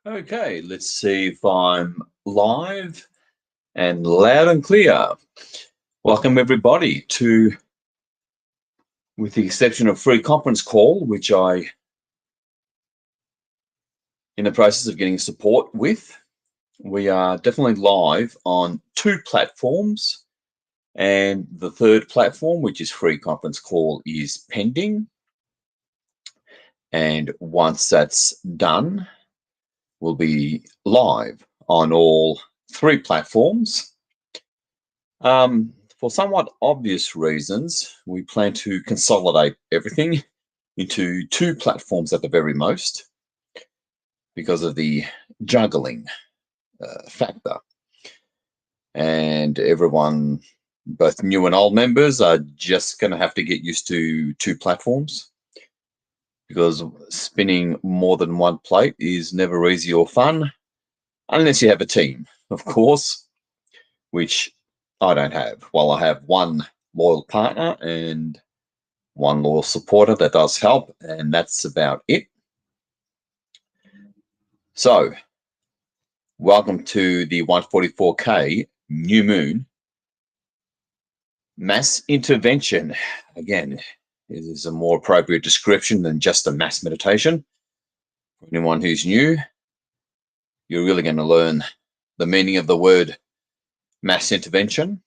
Okay, let's see if I'm live and loud and clear. Welcome everybody to, with the exception of free conference call, which in the process of getting support with. We are definitely live on two platforms, and the third platform, which is free conference call, is pending. And once that's done, we'll be live on all three platforms. For somewhat obvious reasons, we plan to consolidate everything into two platforms at the very most because of the juggling factor. And everyone, both new and old members, are just going to have to get used to two platforms because spinning more than one plate is never easy or fun unless you have a team, of course, which I don't have. Well, I have one loyal partner and one loyal supporter that does help, and that's about it. So, welcome to the 144K New Moon Mass Intervention. Again, it is a more appropriate description than just a mass meditation. For anyone who's new, you're really going to learn the meaning of the word mass intervention,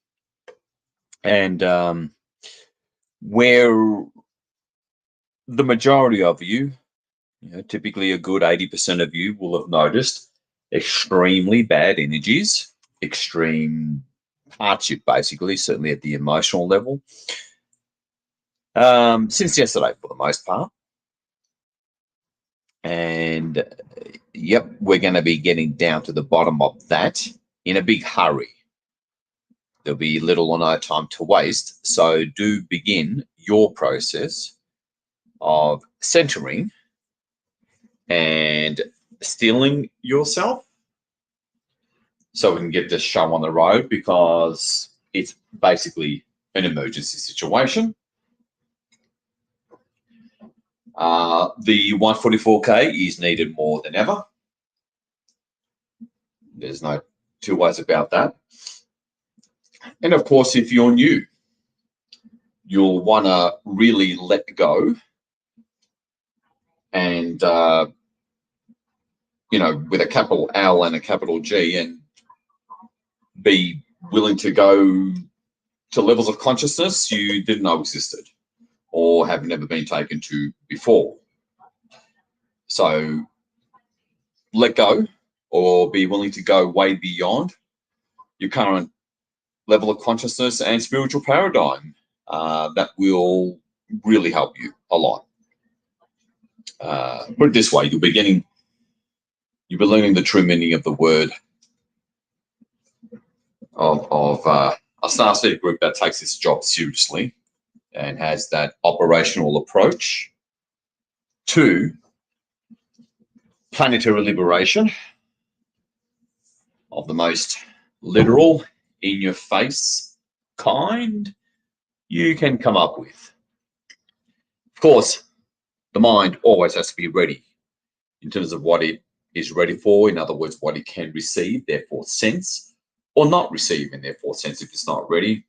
and where the majority of you, typically a good 80% of you, will have noticed extremely bad energies, extreme hardship, basically, certainly at the emotional level, since yesterday for the most part. And yep, we're going to be getting down to the bottom of that in a big hurry. There'll be little or no time to waste, so do begin your process of centering and steeling yourself so we can get this show on the road, because it's basically an emergency situation. The 144K is needed more than ever. There's no two ways about that. And of course, if you're new, you'll want to really let go and, with a capital L and a capital G, and be willing to go to levels of consciousness you didn't know existed or have never been taken to before. So let go, or be willing to go way beyond your current level of consciousness and spiritual paradigm. That will really help you a lot. Put it this way, you'll be learning the true meaning of the word of a star seed group that takes this job seriously and has that operational approach to planetary liberation of the most literal, in-your-face kind you can come up with. Of course, the mind always has to be ready in terms of what it is ready for. In other words, what it can receive, therefore sense, or not receive and therefore sense if it's not ready.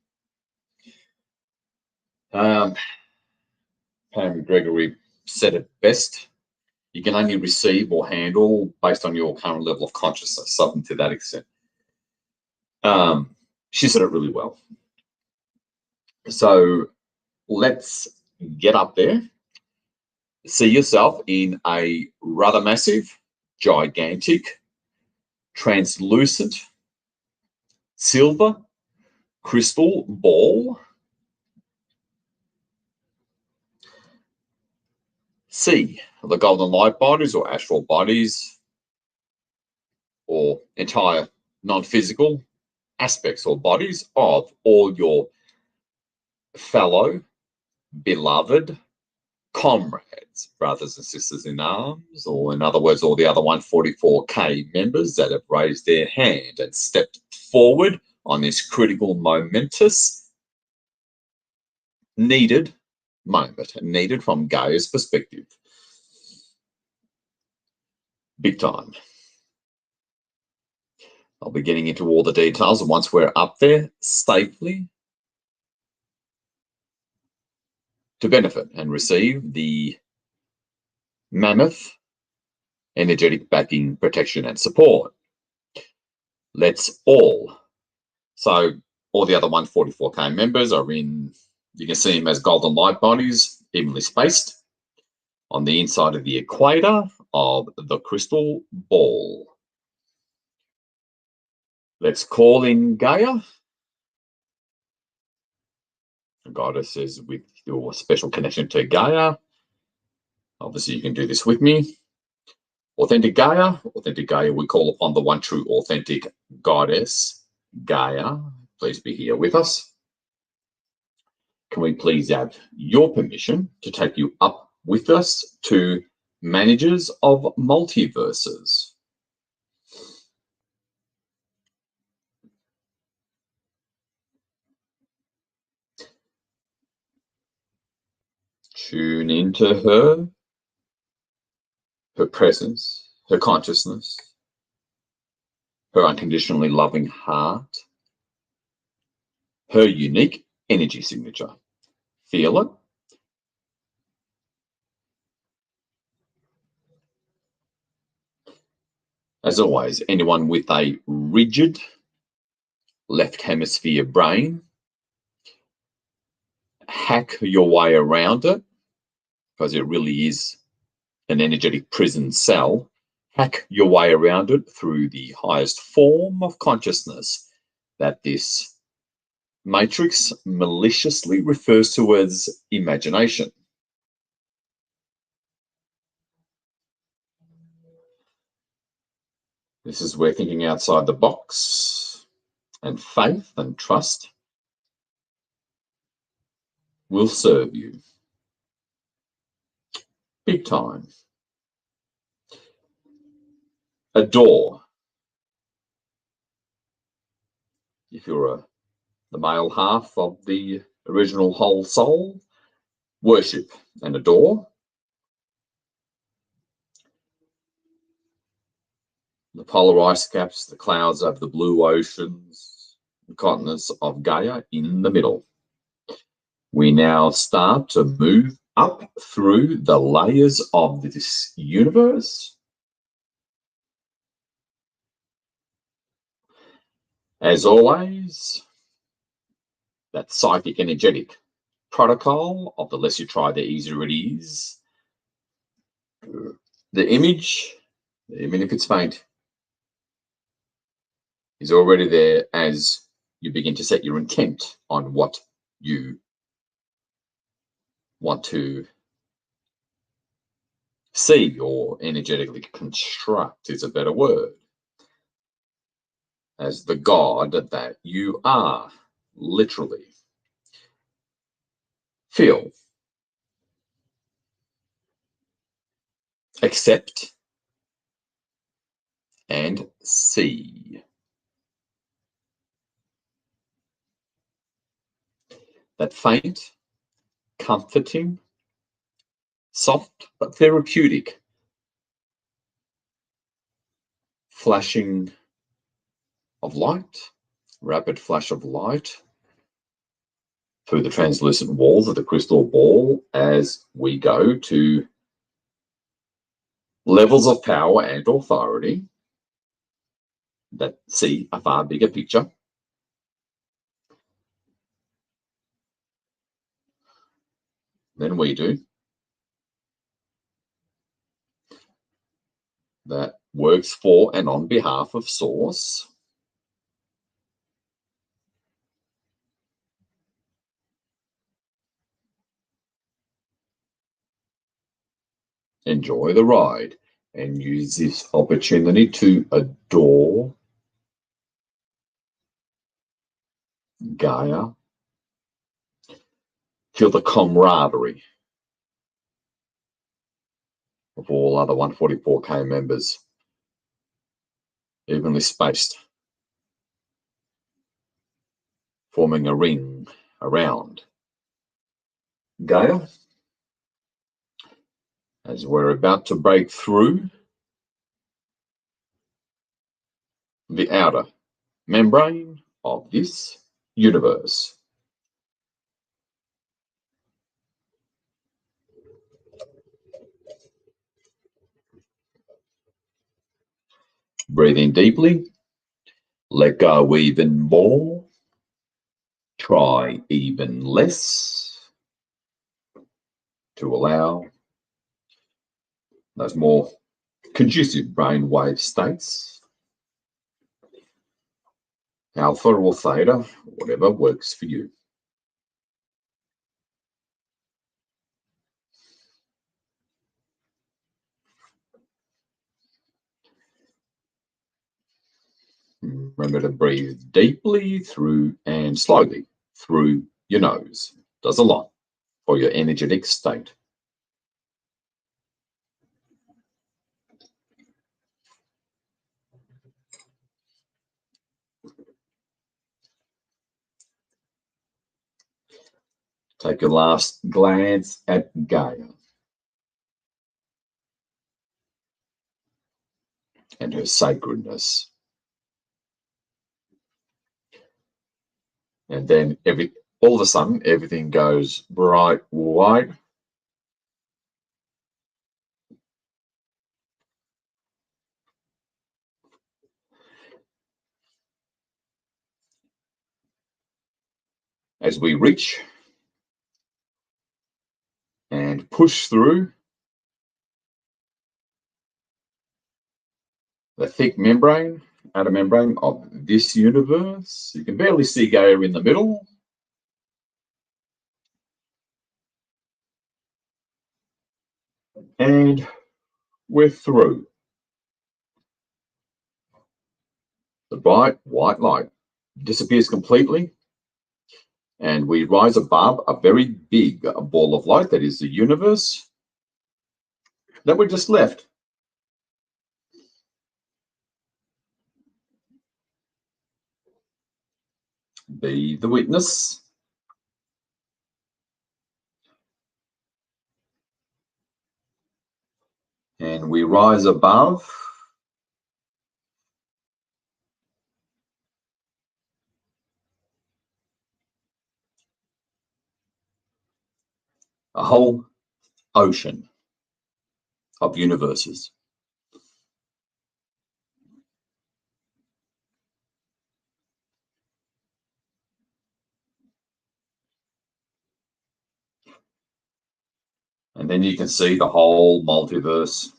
Pam Gregory said it best: you can only receive or handle based on your current level of consciousness, something to that extent. She said it really well. So let's get up there. See yourself in a rather massive, gigantic, translucent, silver crystal ball. See the golden light bodies or astral bodies or entire non-physical aspects or bodies of all your fellow beloved comrades, brothers and sisters in arms, or in other words, all the other 144K members that have raised their hand and stepped forward on this critical, momentous, needed moment, needed from Gaia's perspective. Big time. I'll be getting into all the details, and once we're up there safely, to benefit and receive the mammoth energetic backing, protection, and support. Let's all. So all the other 144K members are in, you can see them as golden light bodies, evenly spaced on the inside of the equator of the crystal ball. Let's call in Gaia. The goddess is with your special connection to Gaia. Obviously, you can do this with me. Authentic Gaia, we call upon the one true authentic goddess, Gaia. Please be here with us. Can we please have your permission to take you up with us to managers of multiverses? Tune into her presence, her consciousness, her unconditionally loving heart, her unique energy signature. Feel it. As always, anyone with a rigid left hemisphere brain, hack your way around it, because it really is an energetic prison cell. Hack your way around it through the highest form of consciousness that this matrix maliciously refers to as imagination. This is where thinking outside the box and faith and trust will serve you big time. Adore. If you're the male half of the original whole soul, worship and adore. The polar ice caps, the clouds over the blue oceans, the continents of Gaia in the middle. We now start to move up through the layers of this universe. As always, that psychic energetic protocol of the less you try, the easier it is. The image, even if it's faint, is already there as you begin to set your intent on what you want to see or energetically construct is a better word. As the God that you are, literally. Feel. Accept. And see. That faint, comforting, soft but therapeutic flashing of light, rapid flash of light through the translucent walls of the crystal ball as we go to levels of power and authority that see a far bigger picture. Than we do. That works for and on behalf of Source. Enjoy the ride and use this opportunity to adore Gaia. Feel the camaraderie of all other 144K members, evenly spaced, forming a ring around Gaia. As we're about to break through the outer membrane of this universe. Breathe in deeply, let go even more, try even less to allow those more conducive brainwave states, alpha or theta, whatever works for you. Remember to breathe deeply through and slowly through your nose. Does a lot for your energetic state. Take a last glance at Gaia and her sacredness. And then all of a sudden, everything goes bright white. As we reach and push through the thick membrane, outer membrane of this universe. You can barely see Gaia in the middle. And we're through. The bright white light disappears completely, and we rise above a very big ball of light that is the universe that we just left. Be the witness. And we rise above a whole ocean of universes. And then you can see the whole multiverse.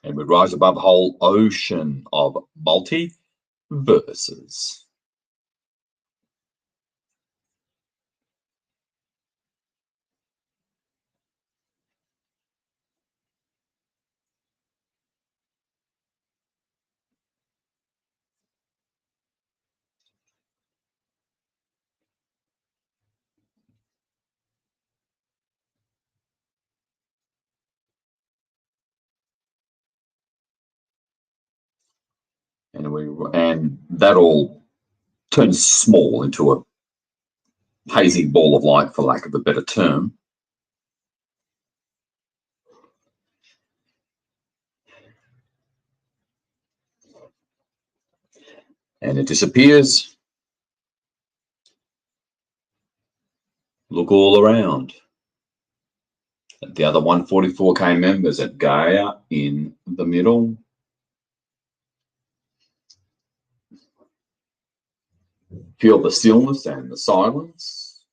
And we rise above a whole ocean of multiverses. And that all turns small into a hazy ball of light, for lack of a better term. And it disappears. Look all around at the other 144K members at Gaia in the middle. Feel the stillness and the silence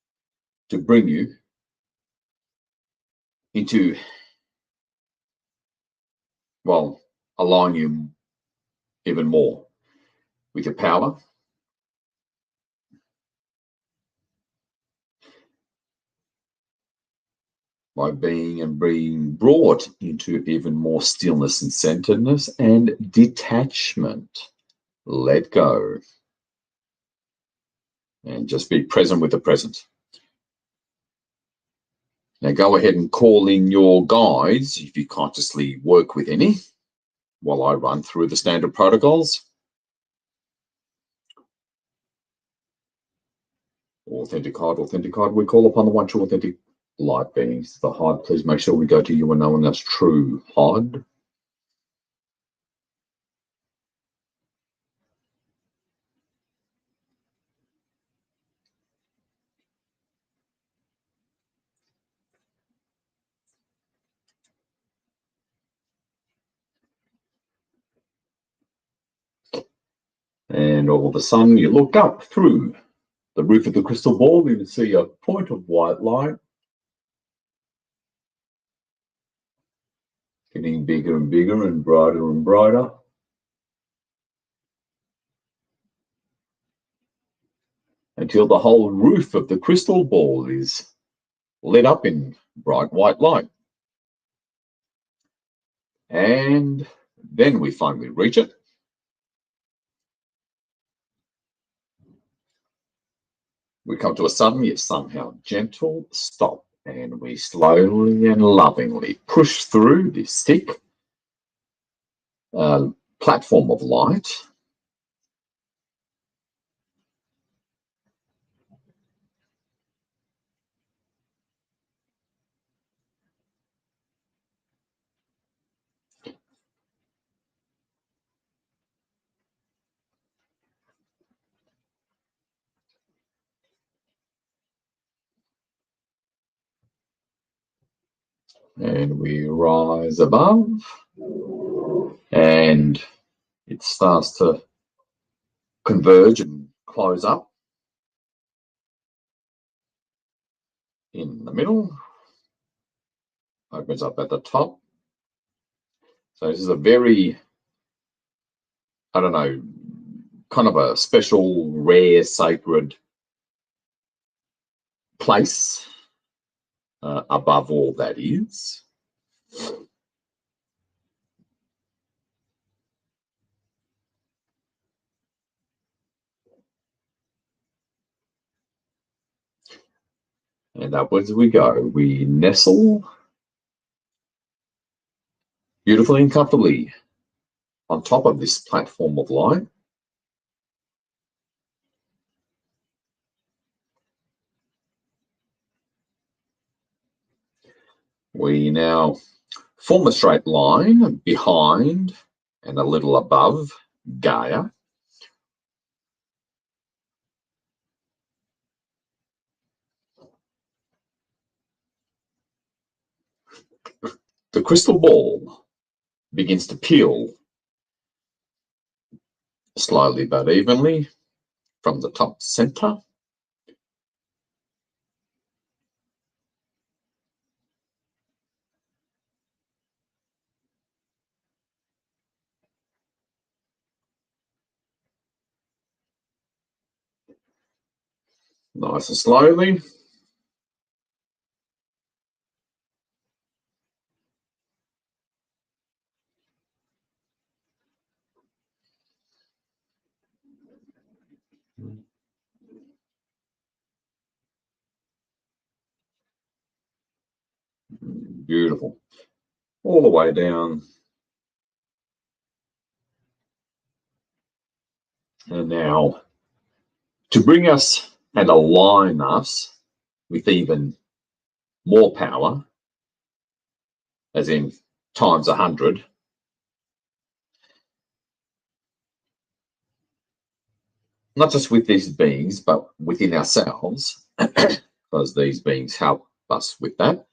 to bring you into, well, align you even more with your power. By being and being brought into even more stillness and centeredness and detachment. Let go. And just be present with the present. Now go ahead and call in your guides if you consciously work with any while I run through the standard protocols. Authentic, we call upon the one true authentic light beings. The Hod, please make sure we go to you and no one else. True Hod. And all of a sudden you look up through the roof of the crystal ball, you can see a point of white light getting bigger and bigger and brighter and brighter. Until the whole roof of the crystal ball is lit up in bright white light. And then we finally reach it. We come to a sudden yet somehow gentle stop, and we slowly and lovingly push through this thick platform of light. And we rise above, and it starts to converge and close up in the middle, opens up at the top. So this is a very, I don't know, kind of a special, rare, sacred place above all that is. And upwards we go. We nestle beautifully and comfortably on top of this platform of light. We now form a straight line behind and a little above Gaia. The crystal ball begins to peel slowly but evenly from the top center. Nice and slowly. Beautiful. All the way down. And now, to bring us and align us with even more power, as in times 100, not just with these beings, but within ourselves, because these beings help us with that.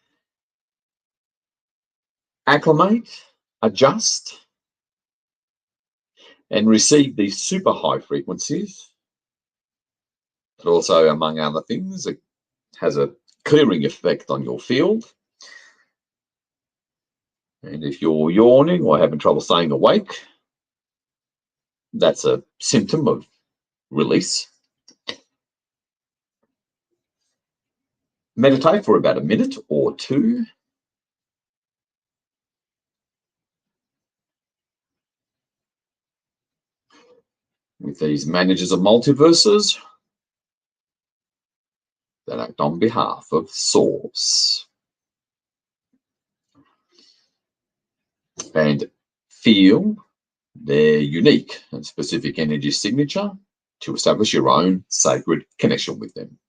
Acclimate, adjust, and receive these super high frequencies. But also, among other things, it has a clearing effect on your field. And if you're yawning or having trouble staying awake, that's a symptom of release. Meditate for about a minute or two. With these managers of multiverses that act on behalf of Source. And feel their unique and specific energy signature to establish your own sacred connection with them.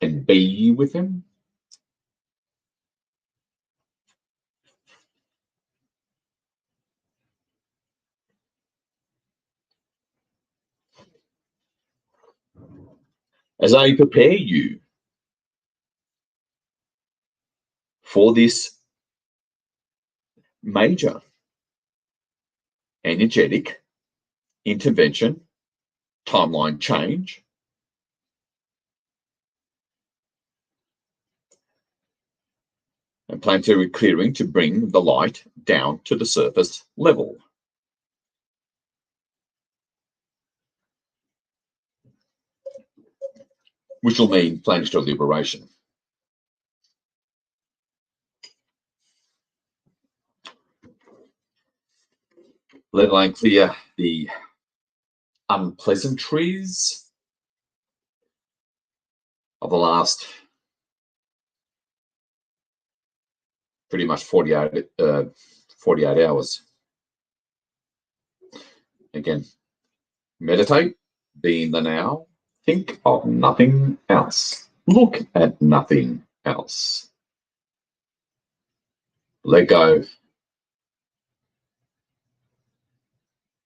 and be with him. As I prepare you for this major energetic intervention, timeline change, and planetary clearing to bring the light down to the surface level. Which will mean planetary liberation. Let alone clear the unpleasantries of the last pretty much 48 hours. Again, meditate, be in the now, think of nothing else, look at nothing else. Let go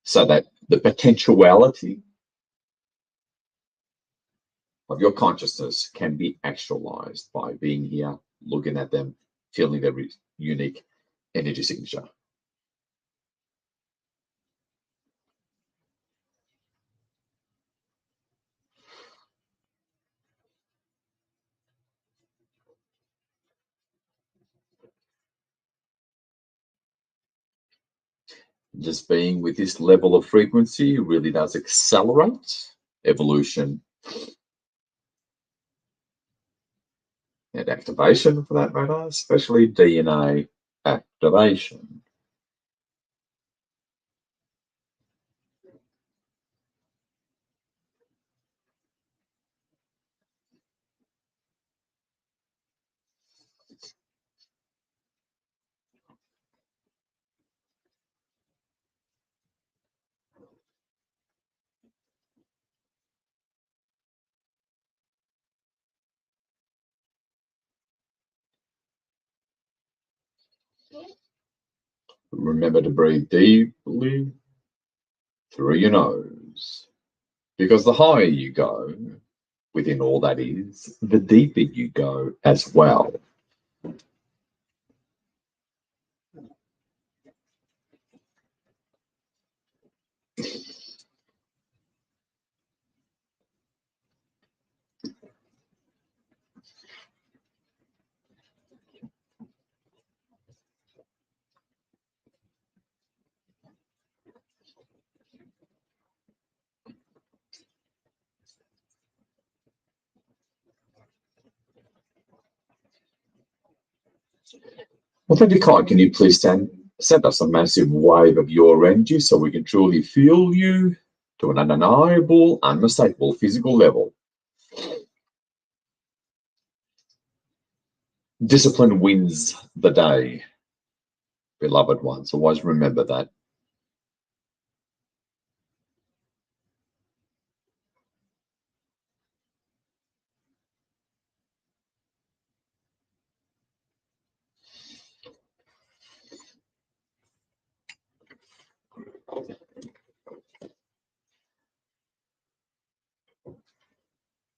so that the potentiality of your consciousness can be actualized by being here, looking at them, feeling their unique energy signature. Just being with this level of frequency really does accelerate evolution and activation, for that matter, especially DNA activation. Remember to breathe deeply through your nose, because the higher you go within all that is, the deeper you go as well. Authentic Kai, can you please send us a massive wave of your energy so we can truly feel you to an undeniable, unmistakable physical level? Discipline wins the day, beloved ones. Always remember that.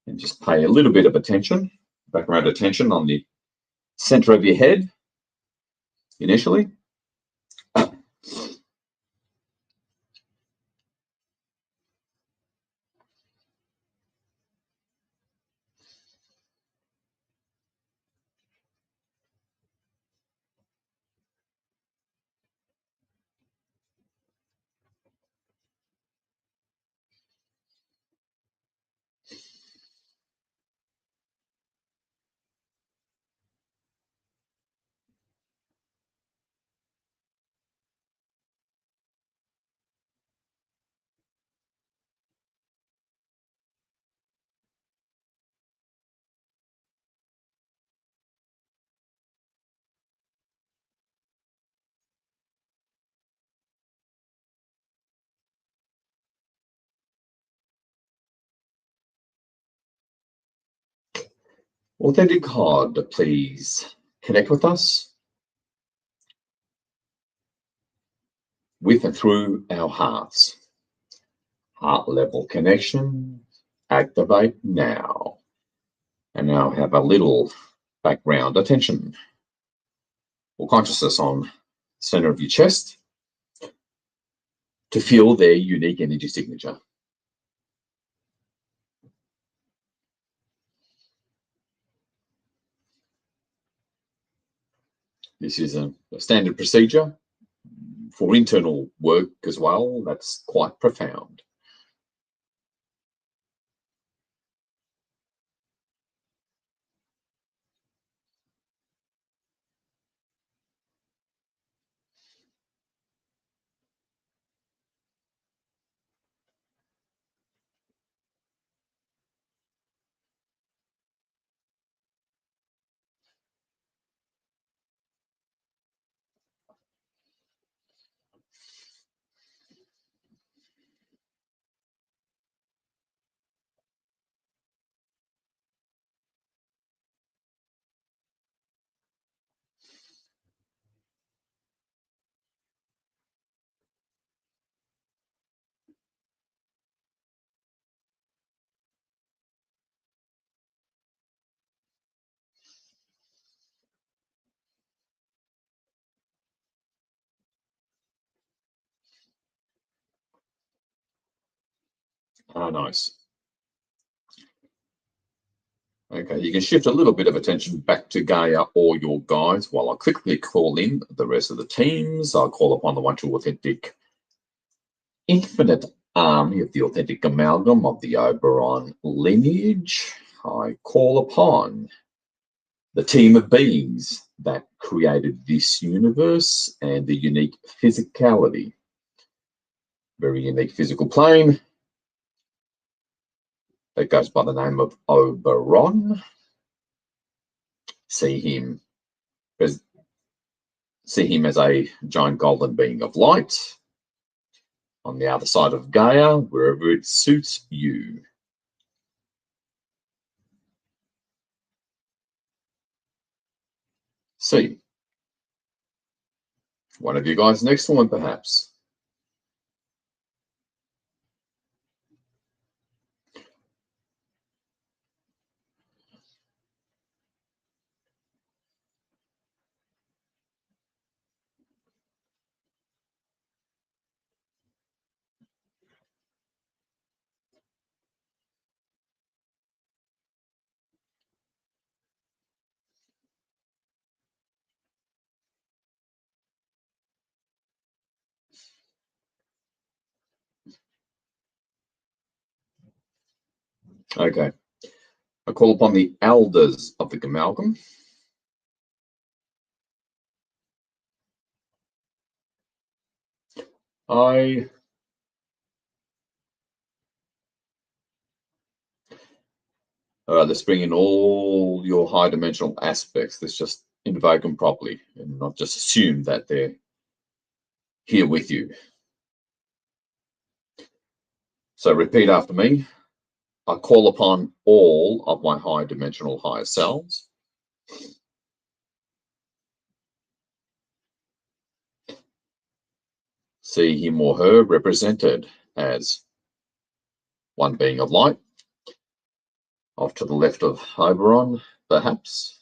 And just pay a little bit of attention, background attention on the center of your head initially. Authentic heart, please connect with us with and through our hearts. Heart level connection, activate now. And now have a little background attention or consciousness on the center of your chest to feel their unique energy signature. This is a standard procedure for internal work as well. That's quite profound. Nice. Okay, you can shift a little bit of attention back to Gaia or your guides while I quickly call in the rest of the teams. I'll call upon the one true authentic infinite army of the authentic amalgam of the Oberon lineage. I call upon the team of beings that created this universe and the unique physicality, very unique physical plane that goes by the name of Oberon. See him as a giant golden being of light on the other side of Gaia, wherever it suits you. See, one of you guys next to one, perhaps. Okay. I call upon the elders of the amalgam. Let's bring in all your high dimensional aspects. Let's just invoke them properly and not just assume that they're here with you. So repeat after me. I call upon all of my high dimensional higher selves. See him or her represented as one being of light, off to the left of Oberon, perhaps.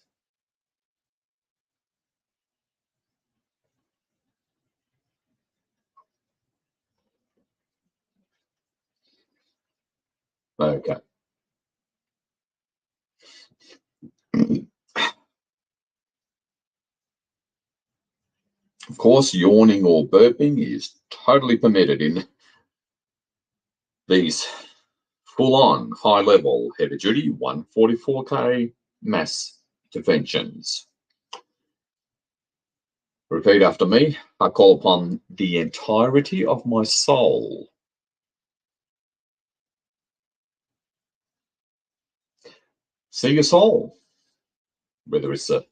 Okay. Of course, yawning or burping is totally permitted in these full-on, high-level, heavy-duty 144K mass interventions. Repeat after me. I call upon the entirety of my soul. See your soul, whether it's a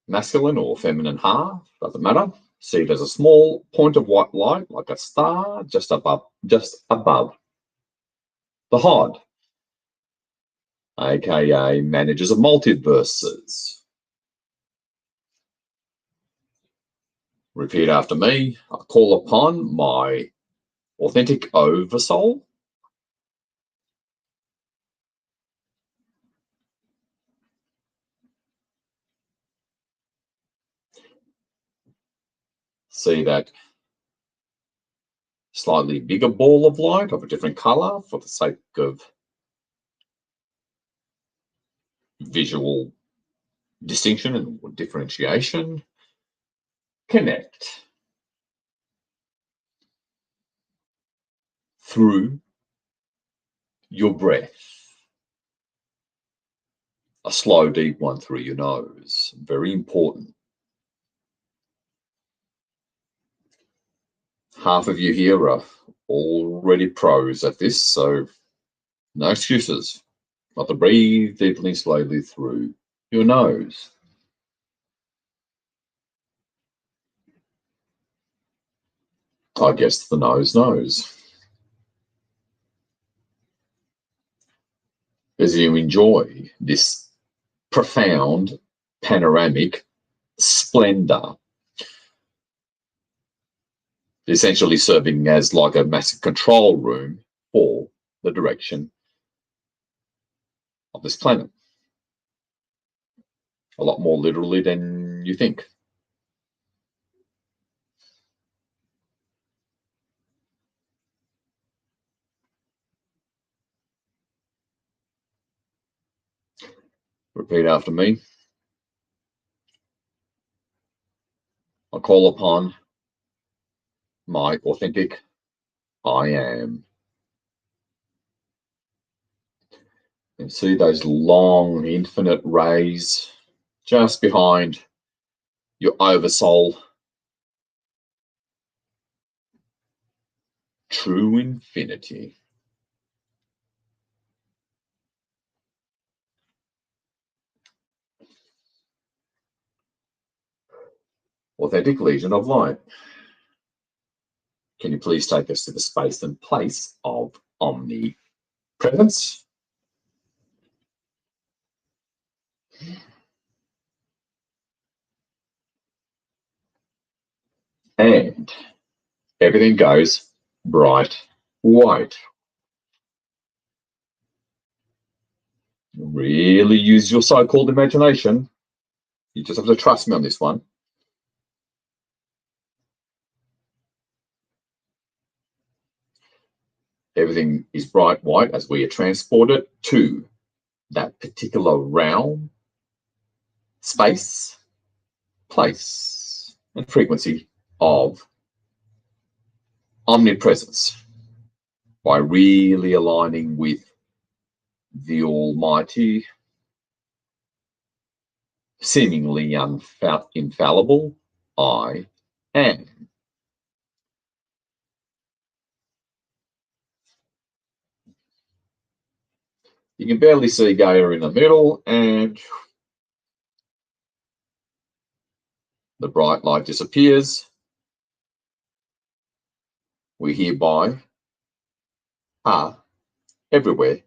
masculine or feminine half, doesn't matter. See it as a small point of white light, like a star, just above the heart. aka managers of multiverses. Repeat after me. I call upon my authentic oversoul. See that slightly bigger ball of light of a different color for the sake of visual distinction and differentiation. Connect through your breath. A slow, deep one through your nose. Very important. Half of you here are already pros at this, so no excuses. But to breathe deeply and slowly through your nose. I guess the nose knows. As you enjoy this profound panoramic splendor, essentially serving as like a massive control room for the direction of this planet. A lot more literally than you think. Repeat after me. I call upon my authentic I am. And see those long, infinite rays just behind your oversoul. True infinity. Authentic Legion of Light. Can you please take us to the space and place of omnipresence? And everything goes bright white. Really use your so-called imagination. You just have to trust me on this one. Everything is bright white as we are transported to that particular realm, space, place, and frequency of omnipresence by really aligning with the almighty, seemingly infallible I am. You can barely see Gaia in the middle, and the bright light disappears. We hereby are everywhere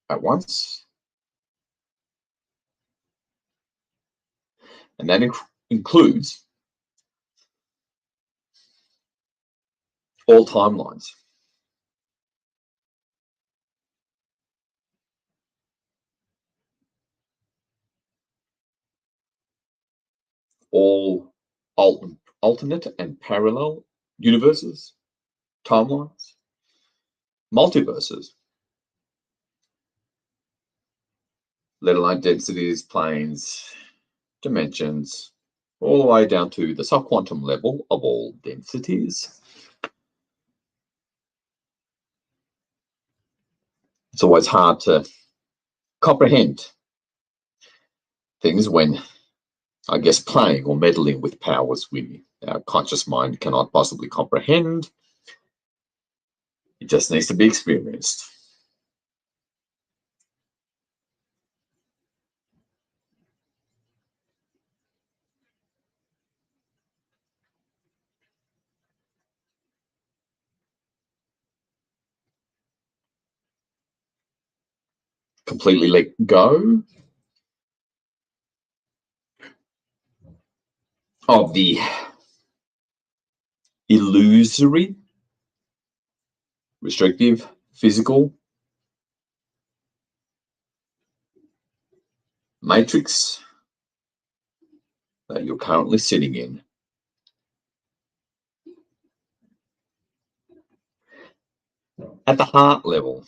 at once. And that includes all timelines. All alternate and parallel universes, timelines, multiverses, let alone densities, planes, dimensions, all the way down to the subquantum level of all densities. It's always hard to comprehend things when, I guess, playing or meddling with powers our conscious mind cannot possibly comprehend. It just needs to be experienced. completely let go of the illusory, restrictive, physical matrix that you're currently sitting in. At the heart level,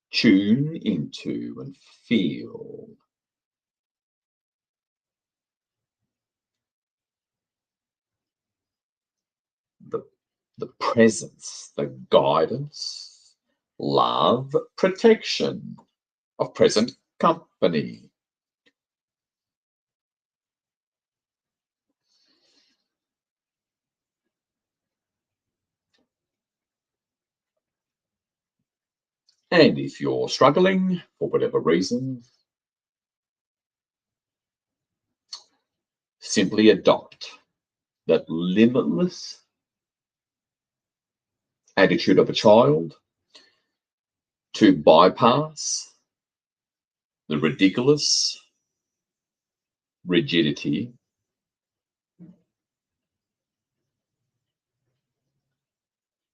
tune into and feel the presence, the guidance, love, protection of present company. And if you're struggling for whatever reason, simply adopt that limitless attitude of a child to bypass the ridiculous rigidity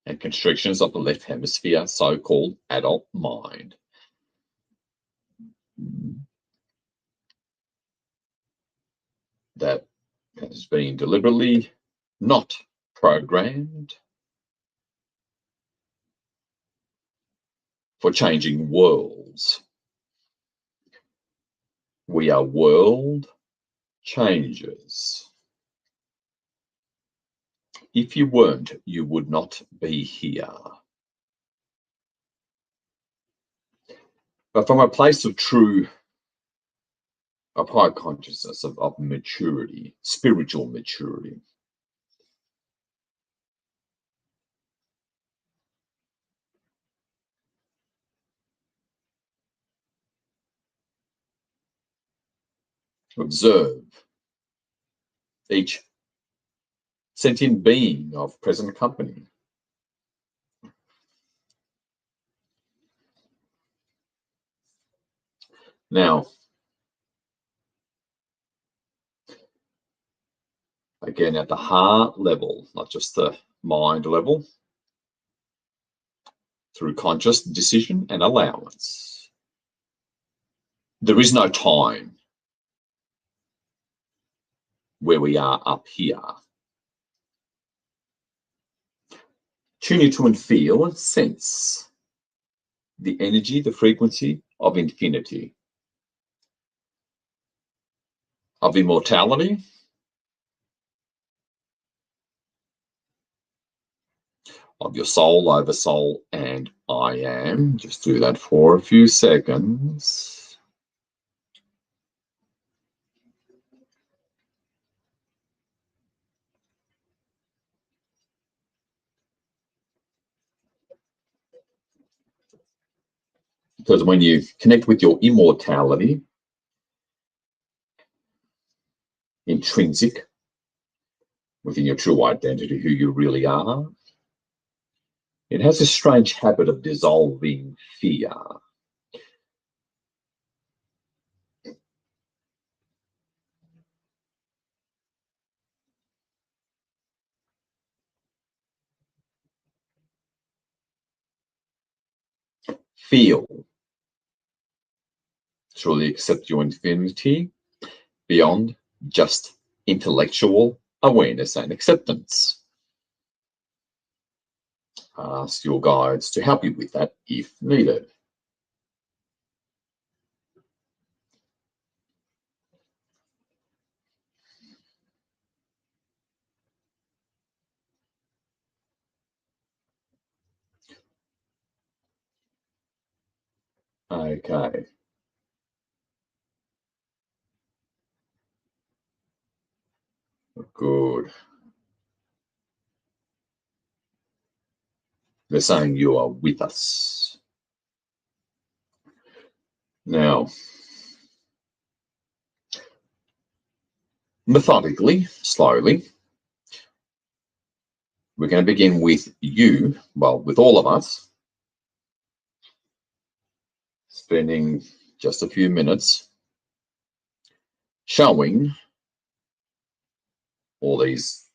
and constrictions of the left hemisphere, so-called adult mind. That has been deliberately not programmed for changing worlds. We are world changers. If you weren't, you would not be here. But from a place of high consciousness, of maturity, spiritual maturity, observe each sentient being of present company. Now, again, at the heart level, not just the mind level, through conscious decision and allowance, there is no time where we are up here. Tune into and feel and sense the energy, the frequency of infinity, of immortality, of your soul, oversoul, and I am. Just do that for a few seconds. Because when you connect with your immortality, intrinsic within your true identity, who you really are, it has a strange habit of dissolving fear. Feel, truly accept your infinity beyond just intellectual awareness and acceptance. Ask your guides to help you with that if needed. Okay. Good. They're saying you are with us. Now, methodically, slowly, we're going to begin with you, well, with all of us, spending just a few minutes showing all these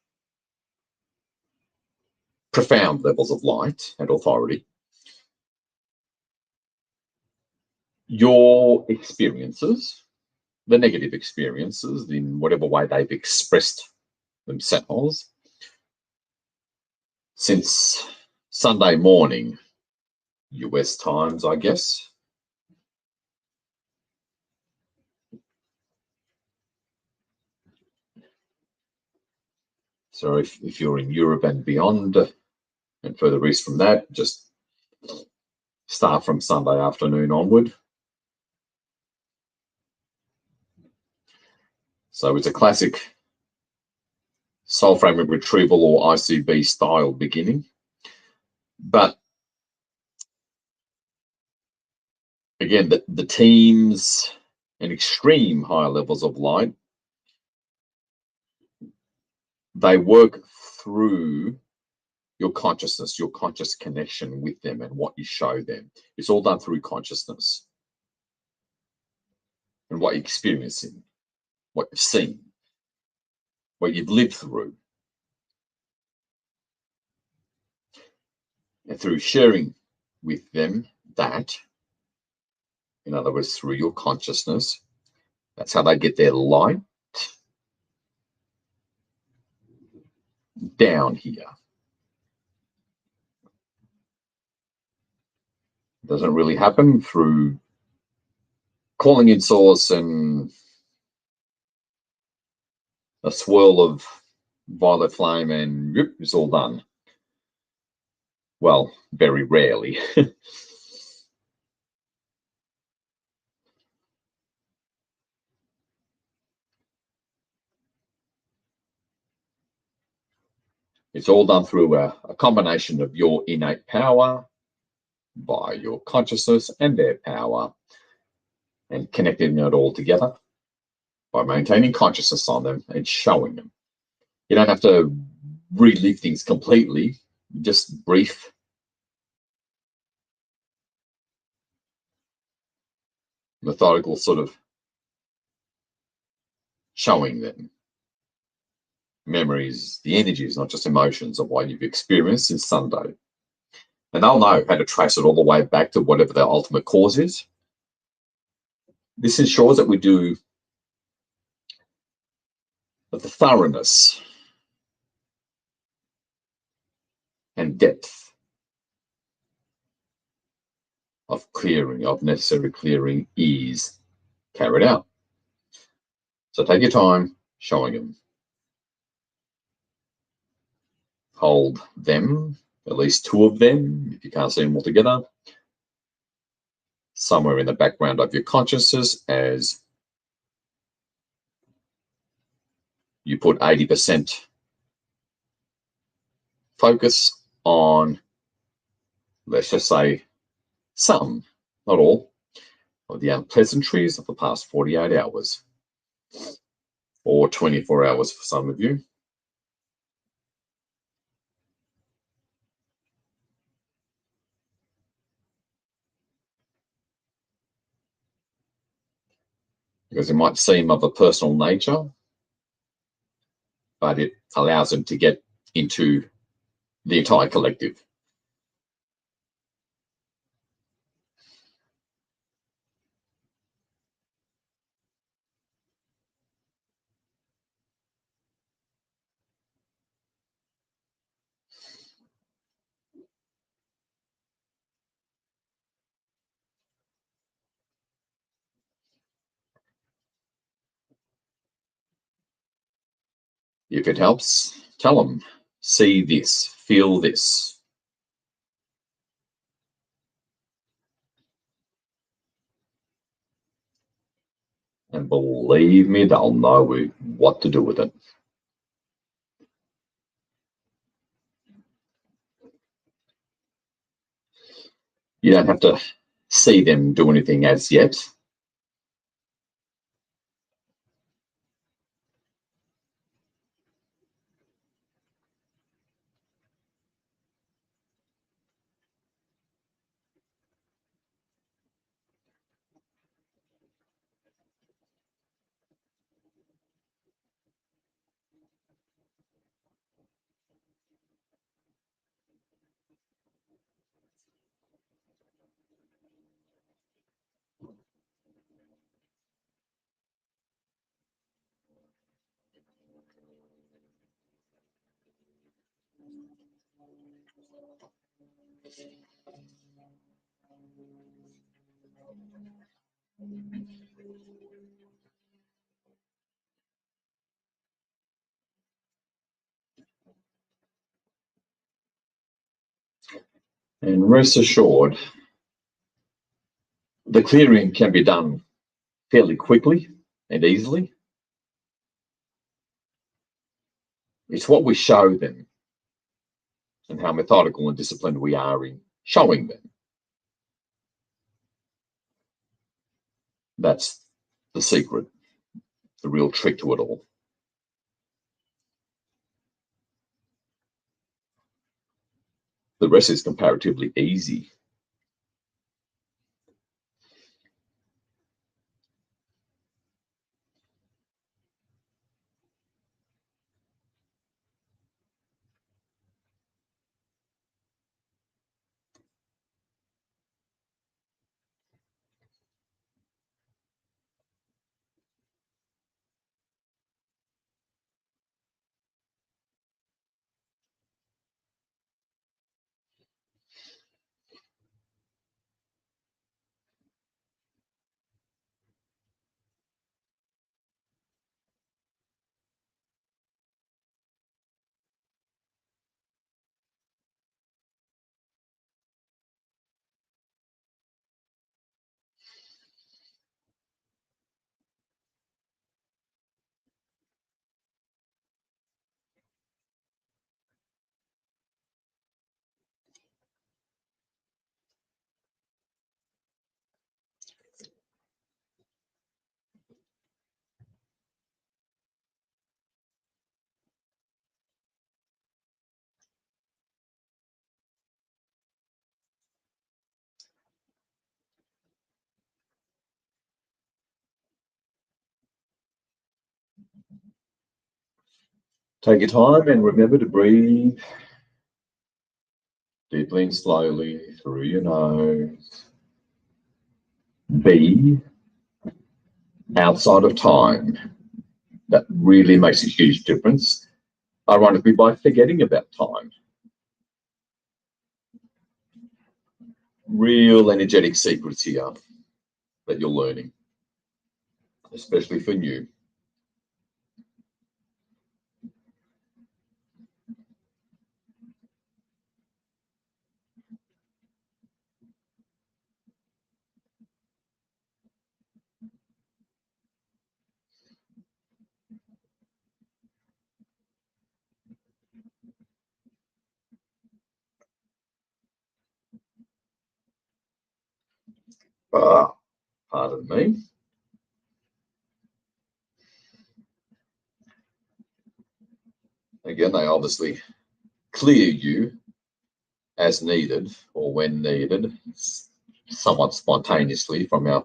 profound levels of light and authority your experiences, the negative experiences, in whatever way they've expressed themselves since Sunday morning, US times, I guess. So if you're in Europe and beyond, and further east from that, just start from Sunday afternoon onward. So it's a classic soul fragment retrieval or ICB style beginning. But again, the teams and extreme higher levels of light, they work through your consciousness, your conscious connection with them and what you show them. It's all done through consciousness and what you're experiencing, what you've seen, what you've lived through. And through sharing with them that, in other words, through your consciousness, that's how they get their light down here. It doesn't really happen through calling in source and a swirl of violet flame and yep, it's all done. Well, very rarely. It's all done through a combination of your innate power by your consciousness and their power and connecting it all together by maintaining consciousness on them and showing them. You don't have to relive things completely, just brief, methodical sort of showing them memories, the energies, not just emotions of what you've experienced since Sunday. And they'll know how to trace it all the way back to whatever their ultimate cause is. This ensures that we do the thoroughness and depth of clearing, of necessary clearing is carried out. So take your time showing them. Hold them, at least two of them, if you can't see them all together, somewhere in the background of your consciousness as you put 80% focus on, let's just say, some, not all, of the unpleasantries of the past 48 hours or 24 hours for some of you. Because it might seem of a personal nature, but it allows them to get into the entire collective. If it helps, tell them, see this, feel this. And believe me, they'll know what to do with it. You don't have to see them do anything as yet. And rest assured, the clearing can be done fairly quickly and easily. It's what we show them and how methodical and disciplined we are in showing them. That's the secret, the real trick to it all. The rest is comparatively easy. Take your time and remember to breathe deeply and slowly through your nose. Be outside of time. That really makes a huge difference. Ironically, by forgetting about time. Real energetic secrets here that you're learning, especially for new. Pardon me. Again, they obviously clear you as needed or when needed, somewhat spontaneously from our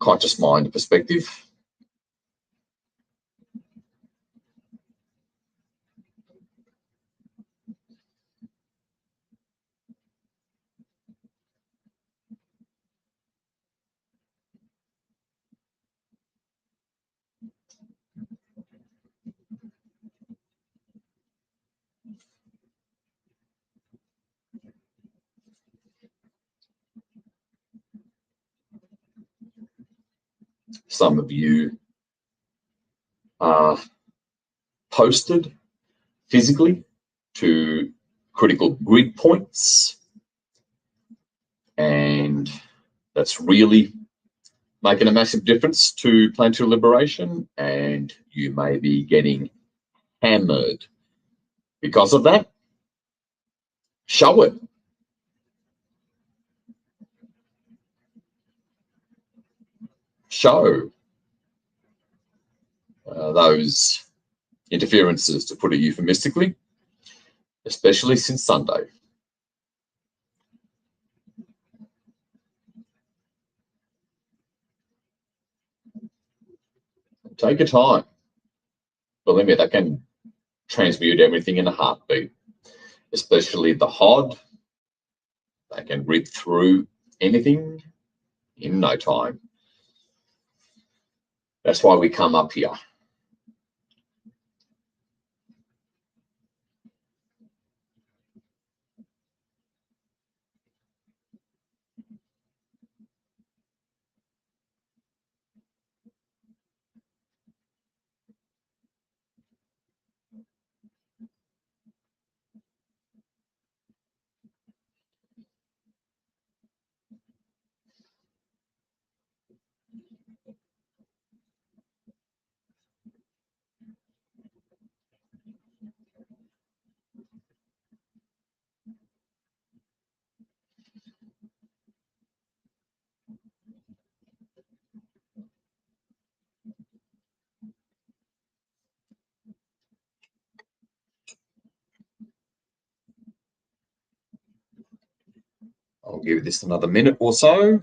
conscious mind perspective. Some of you are posted physically to critical grid points, and that's really making a massive difference to planetary liberation, and you may be getting hammered because of that. Show it. Show those interferences, to put it euphemistically, especially since Sunday. Take your time. Believe me, that can transmute everything in a heartbeat, especially the hod. They can rip through anything in no time. That's why we come up here. I'll give this another minute or so.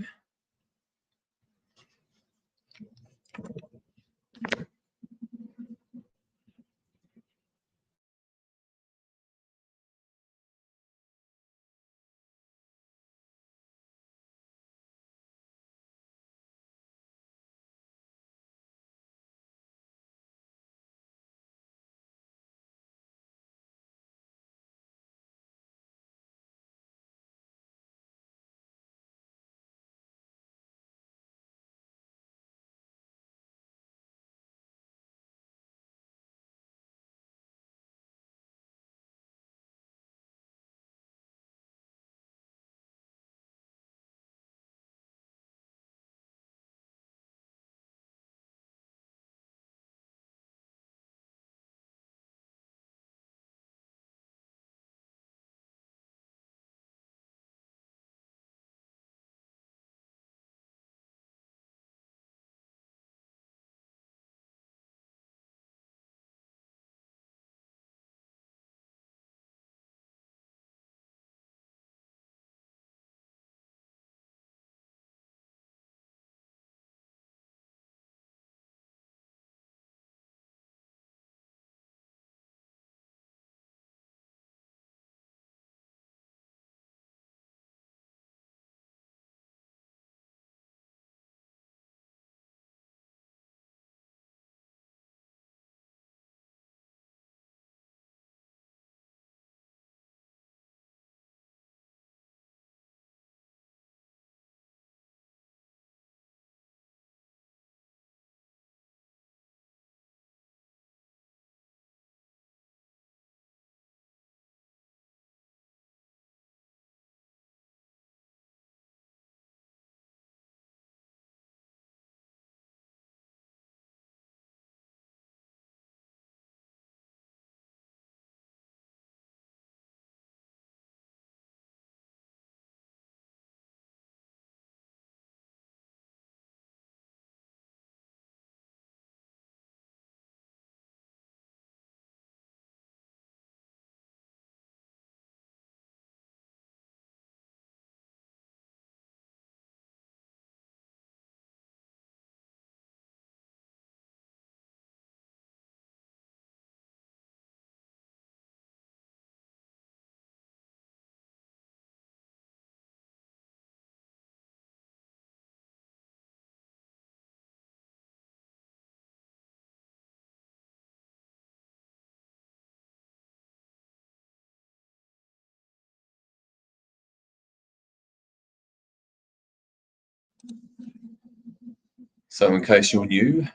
So in case you're new,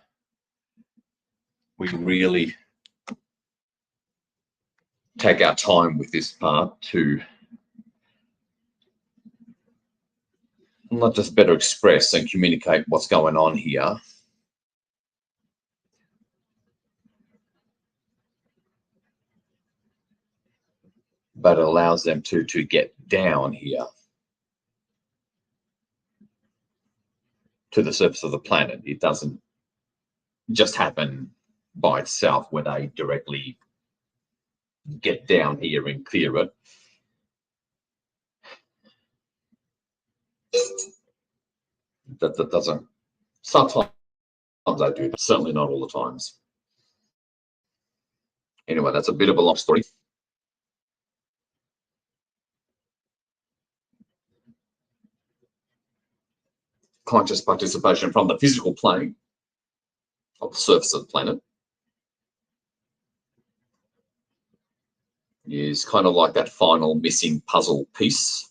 we really take our time with this part to not just better express and communicate what's going on here, but it allows them to get down here to the surface of the planet. It doesn't just happen by itself where they directly get down here and clear it. That doesn't, sometimes I do, but certainly not all the times. Anyway, that's a bit of a long story. conscious participation from the physical plane of the surface of the planet is kind of like that final missing puzzle piece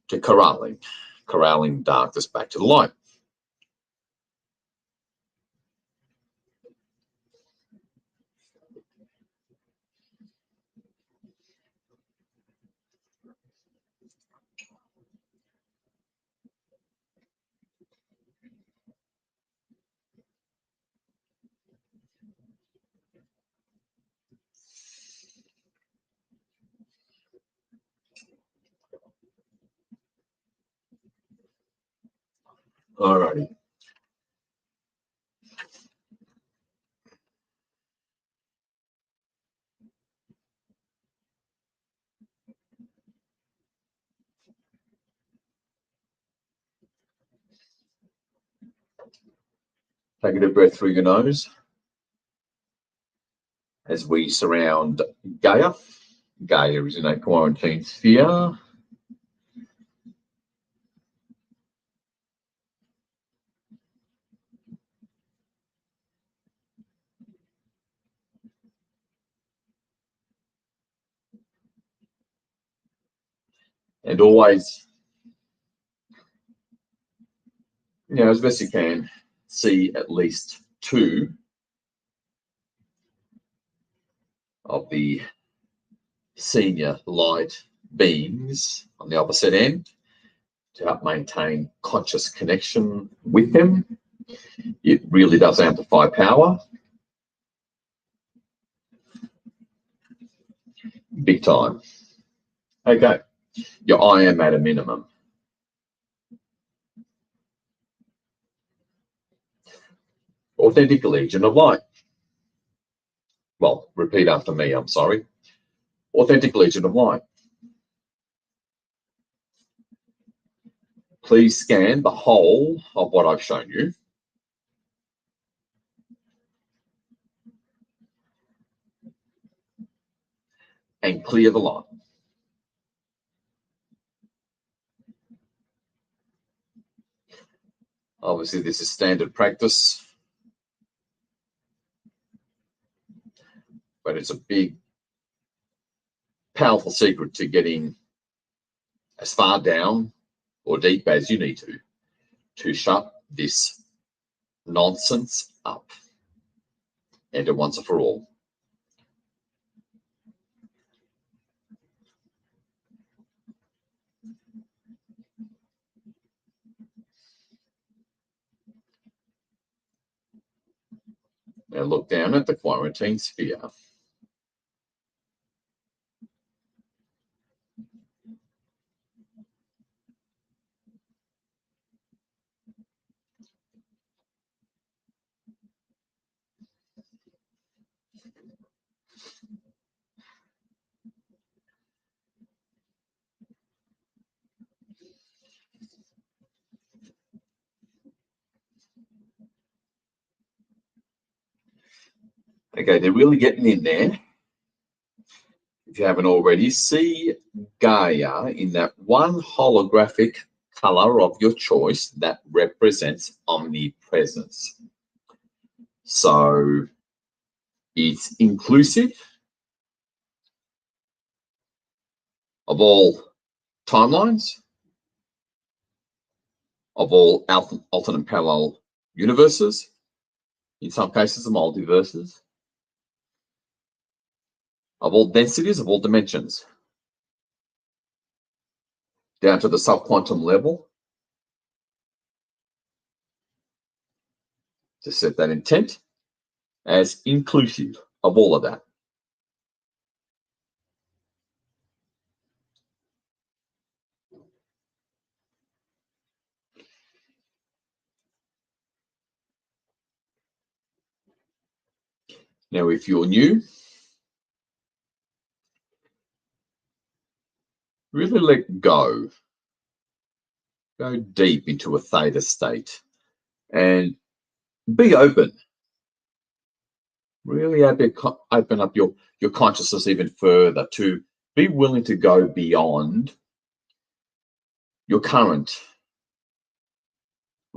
to corralling darkness back to the light. Alrighty. Take a deep breath through your nose as we surround Gaia. Gaia is in a quarantine sphere. And always, as best you can, see at least two of the senior light beings on the opposite end to help maintain conscious connection with them. It really does amplify power. Big time. Okay, your I am at a minimum. Authentic Legion of Light. Well, repeat after me, I'm sorry. Authentic Legion of Light. Please scan the whole of what I've shown you. And clear the light. Obviously, this is standard practice, but it's a big, powerful secret to getting as far down or deep as you need to shut this nonsense up. And it once and for all. Now look down at the quarantine sphere. Okay, they're really getting in there. If you haven't already, see Gaia in that one holographic color of your choice that represents omnipresence. So it's inclusive of all timelines, of all alternate parallel universes, in some cases, the multiverses, of all densities, of all dimensions, down to the subquantum level, to set that intent as inclusive of all of that. Now, if you're new, really let go. Go deep into a theta state and be open. Really open up your consciousness even further to be willing to go beyond your current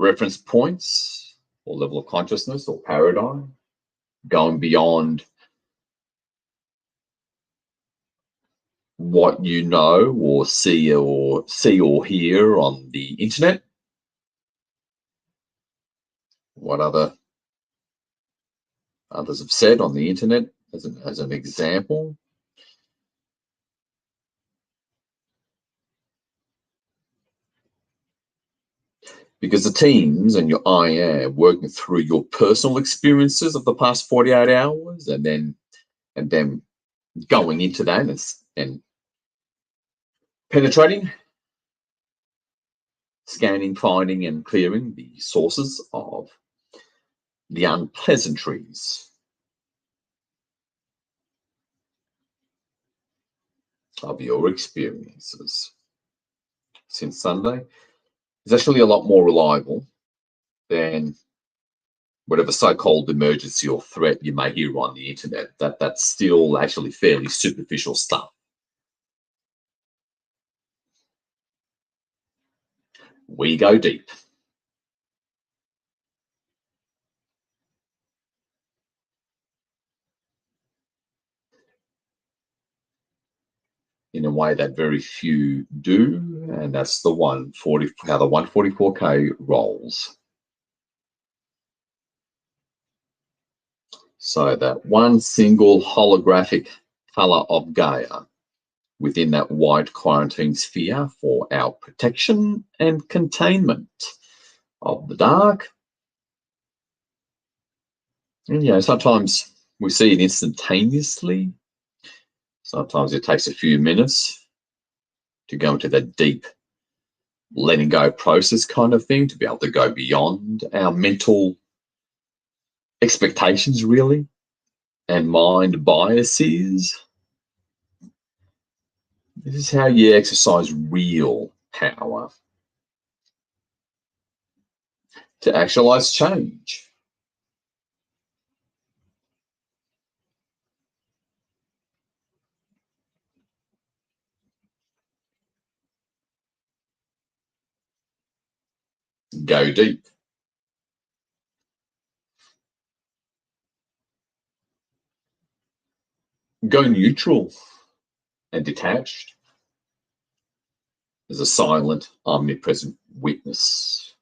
reference points or level of consciousness or paradigm, going beyond what you know or see or hear on the internet, what others have said on the internet as an example. Because the teams and your IA working through your personal experiences of the past 48 hours and then going into that and penetrating, scanning, finding, and clearing the sources of the unpleasantries of your experiences since Sunday is actually a lot more reliable than whatever so-called emergency or threat you may hear on the internet. That's still actually fairly superficial stuff. We go deep. In a way that very few do, and that's how the 144K rolls. So that one single holographic color of Gaia within that white quarantine sphere for our protection and containment of the dark. And sometimes we see it instantaneously. Sometimes it takes a few minutes to go into that deep letting go process kind of thing, to be able to go beyond our mental expectations, really, and mind biases. This is how you exercise real power to actualize change. Go deep. Go neutral and detached as a silent, omnipresent witness.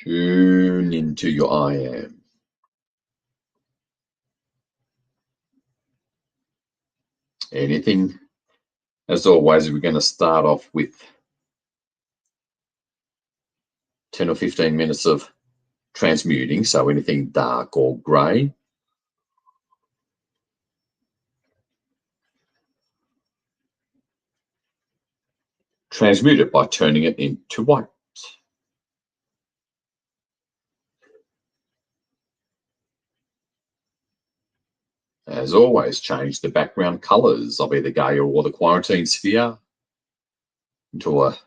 Tune into your I am. Anything, as always, we're going to start off with 10 or 15 minutes of transmuting, so anything dark or grey. Transmute it by turning it into white. As always, change the background colours of either Gaia or the quarantine sphere into a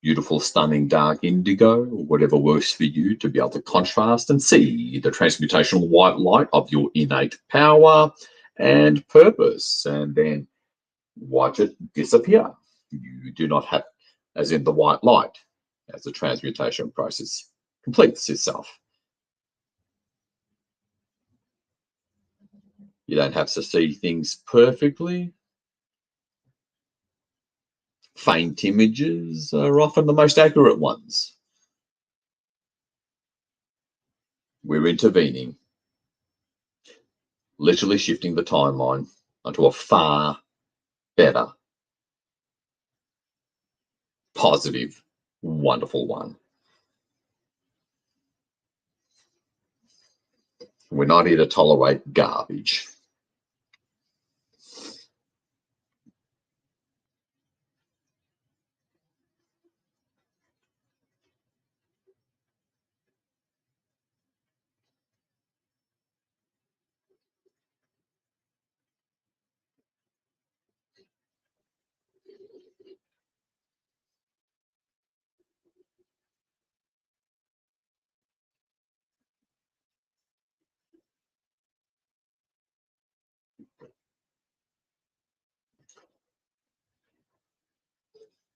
beautiful, stunning dark indigo, or whatever works for you, to be able to contrast and see the transmutational white light of your innate power and purpose, and then watch it disappear. You do not have, as in the white light, as the transmutation process completes itself. You don't have to see things perfectly. Faint images are often the most accurate ones. We're intervening, literally shifting the timeline onto a far better, positive, wonderful one. We're not here to tolerate garbage.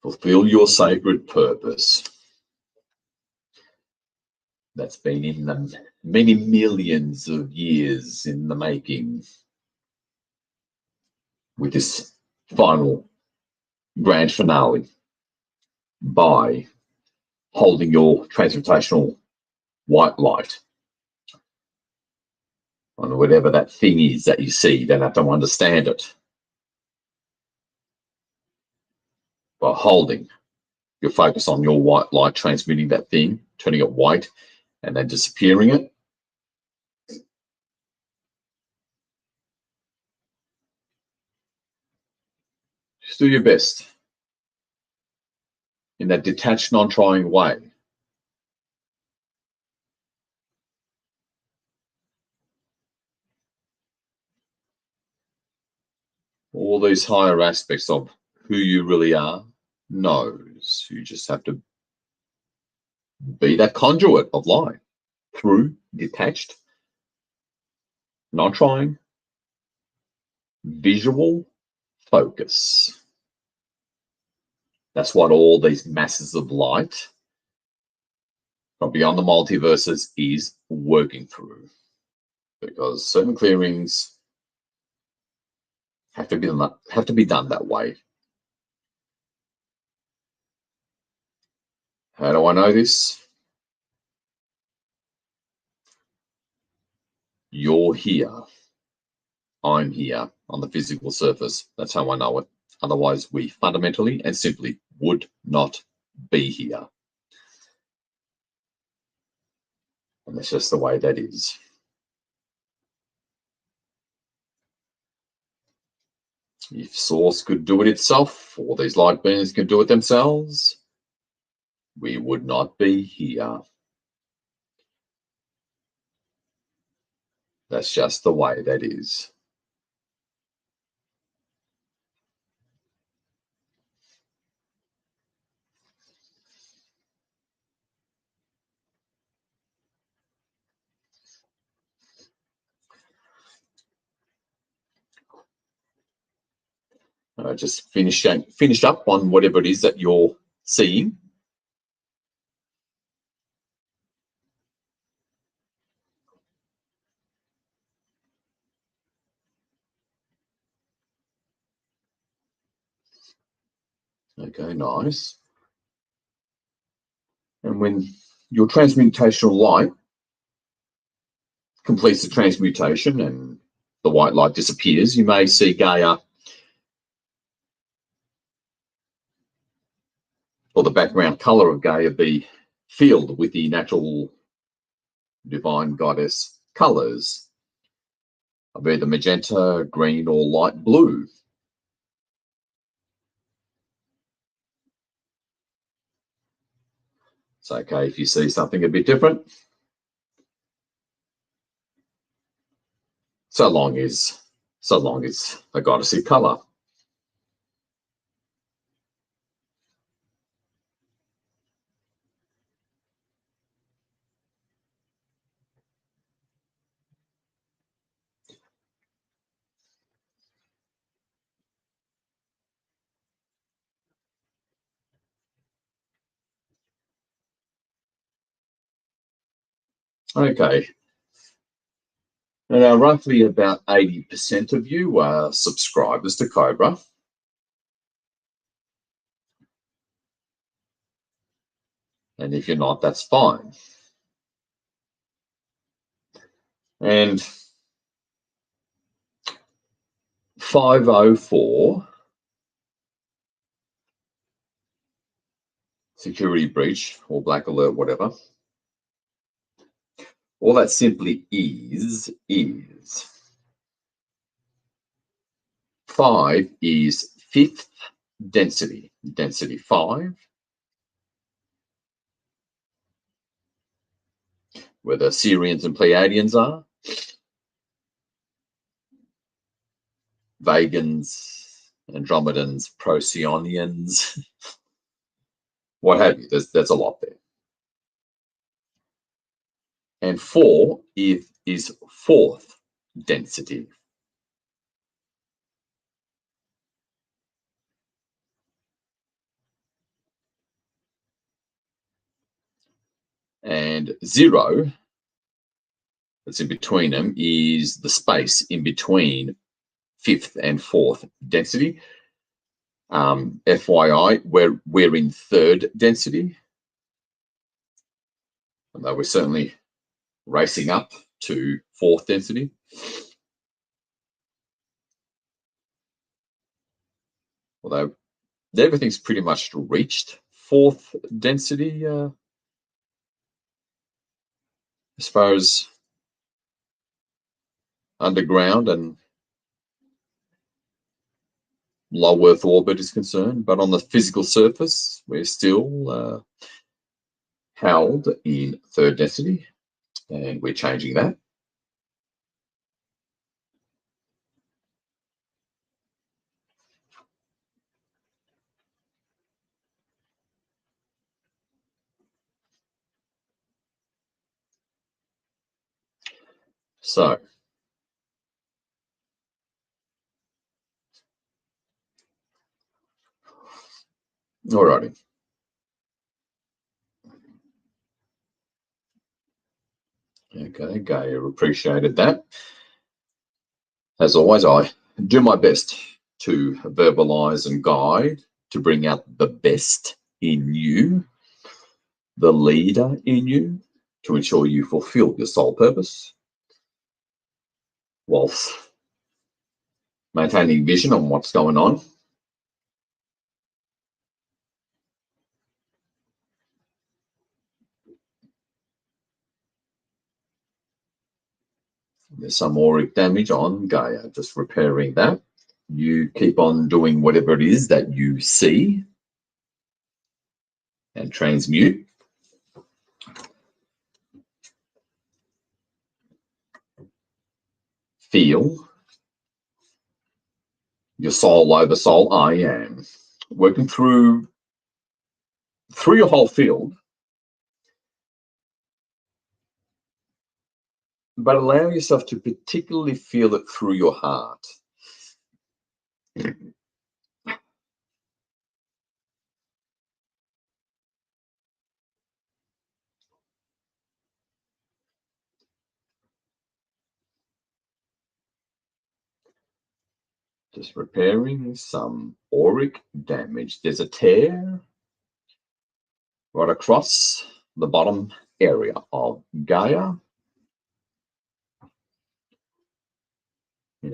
Fulfill your sacred purpose. That's been in the many millions of years in the making, with this final grand finale by holding your transmutational white light on whatever that thing is that you see. You don't have to understand it. By holding your focus on your white light, transmuting that thing, turning it white, and then disappearing it. Just do your best in that detached, non-trying way. All these higher aspects of who you really are knows. You just have to be that conduit of light through detached, non-trying, visual focus. That's what all these masses of light from beyond the multiverses is working through. Because certain clearings have to be done that way. How do I know this? You're here. I'm here on the physical surface. That's how I know it. Otherwise, we fundamentally and simply would not be here. And that's just the way that is. If Source could do it itself, or these light beings could do it themselves, we would not be here. That's just the way that is. Just finish up on whatever it is that you're seeing. Okay, nice. And when your transmutational light completes the transmutation and the white light disappears, you may see Gaia, or the background color of Gaia, be filled with the natural divine goddess colors of either magenta, green, or light blue. It's okay if you see something a bit different, so long it's a goddessy color. Okay. Now, roughly about 80% of you are subscribers to Cobra. And if you're not, that's fine. And 504 security breach or black alert, whatever. All that simply is 5 is fifth density, density 5, where the Sirians and Pleiadians are, Vegans, Andromedans, Procyon, what have you. There's a lot there. And 4 is fourth density. And 0, that's in between them, is the space in between 5th and 4th density. FYI, we're in 3rd density, although we're certainly racing up to 4th density. Although everything's pretty much reached 4th density as far as underground and low Earth orbit is concerned, but on the physical surface, we're still held in 3rd density, and we're changing that. So, alrighty. Okay, Gaia appreciated that. As always, I do my best to verbalize and guide to bring out the best in you, the leader in you, to ensure you fulfill your soul purpose, whilst maintaining vision on what's going on. There's some auric damage on Gaia, just repairing that. You keep on doing whatever it is that you see and transmute. Feel your soul over soul. I am working through your whole field, but allow yourself to particularly feel it through your heart. Just repairing some auric damage. There's a tear right across the bottom area of Gaia.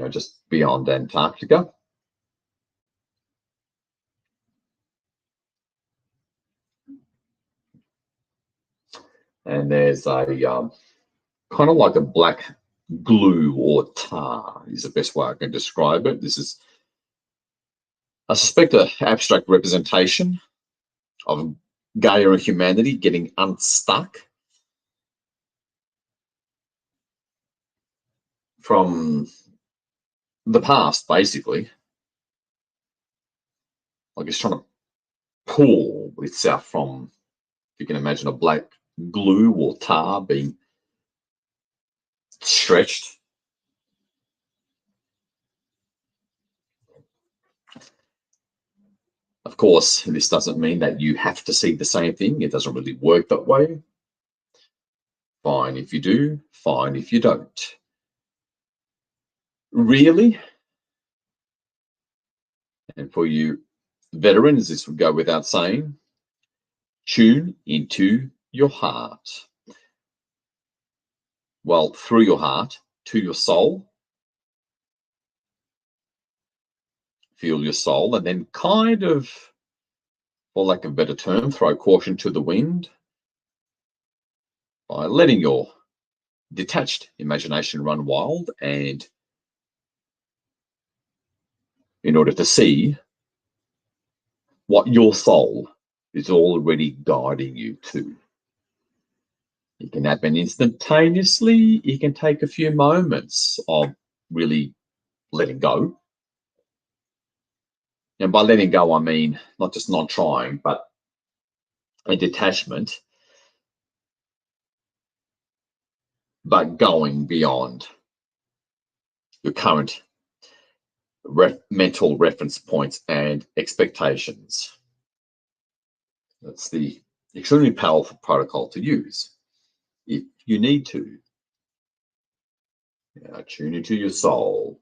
Just beyond Antarctica. And there's a kind of like a black glue or tar is the best way I can describe it. This is, I suspect, an abstract representation of Gaia and humanity getting unstuck from the past, basically. Like it's trying to pull itself from, if you can imagine, a black glue or tar being stretched. Of course, this doesn't mean that you have to see the same thing. It doesn't really work that way. Fine if you do, fine if you don't. Really, and for you veterans, this would go without saying, tune into your heart. Well, through your heart to your soul. Feel your soul, and then kind of, for lack of a better term, throw caution to the wind by letting your detached imagination run wild, and in order to see what your soul is already guiding you to. It can happen instantaneously. It can take a few moments of really letting go. And by letting go, I mean not just not trying, but a detachment, but going beyond your current mental reference points and expectations. That's the extremely powerful protocol to use. you need to. Tune into your soul.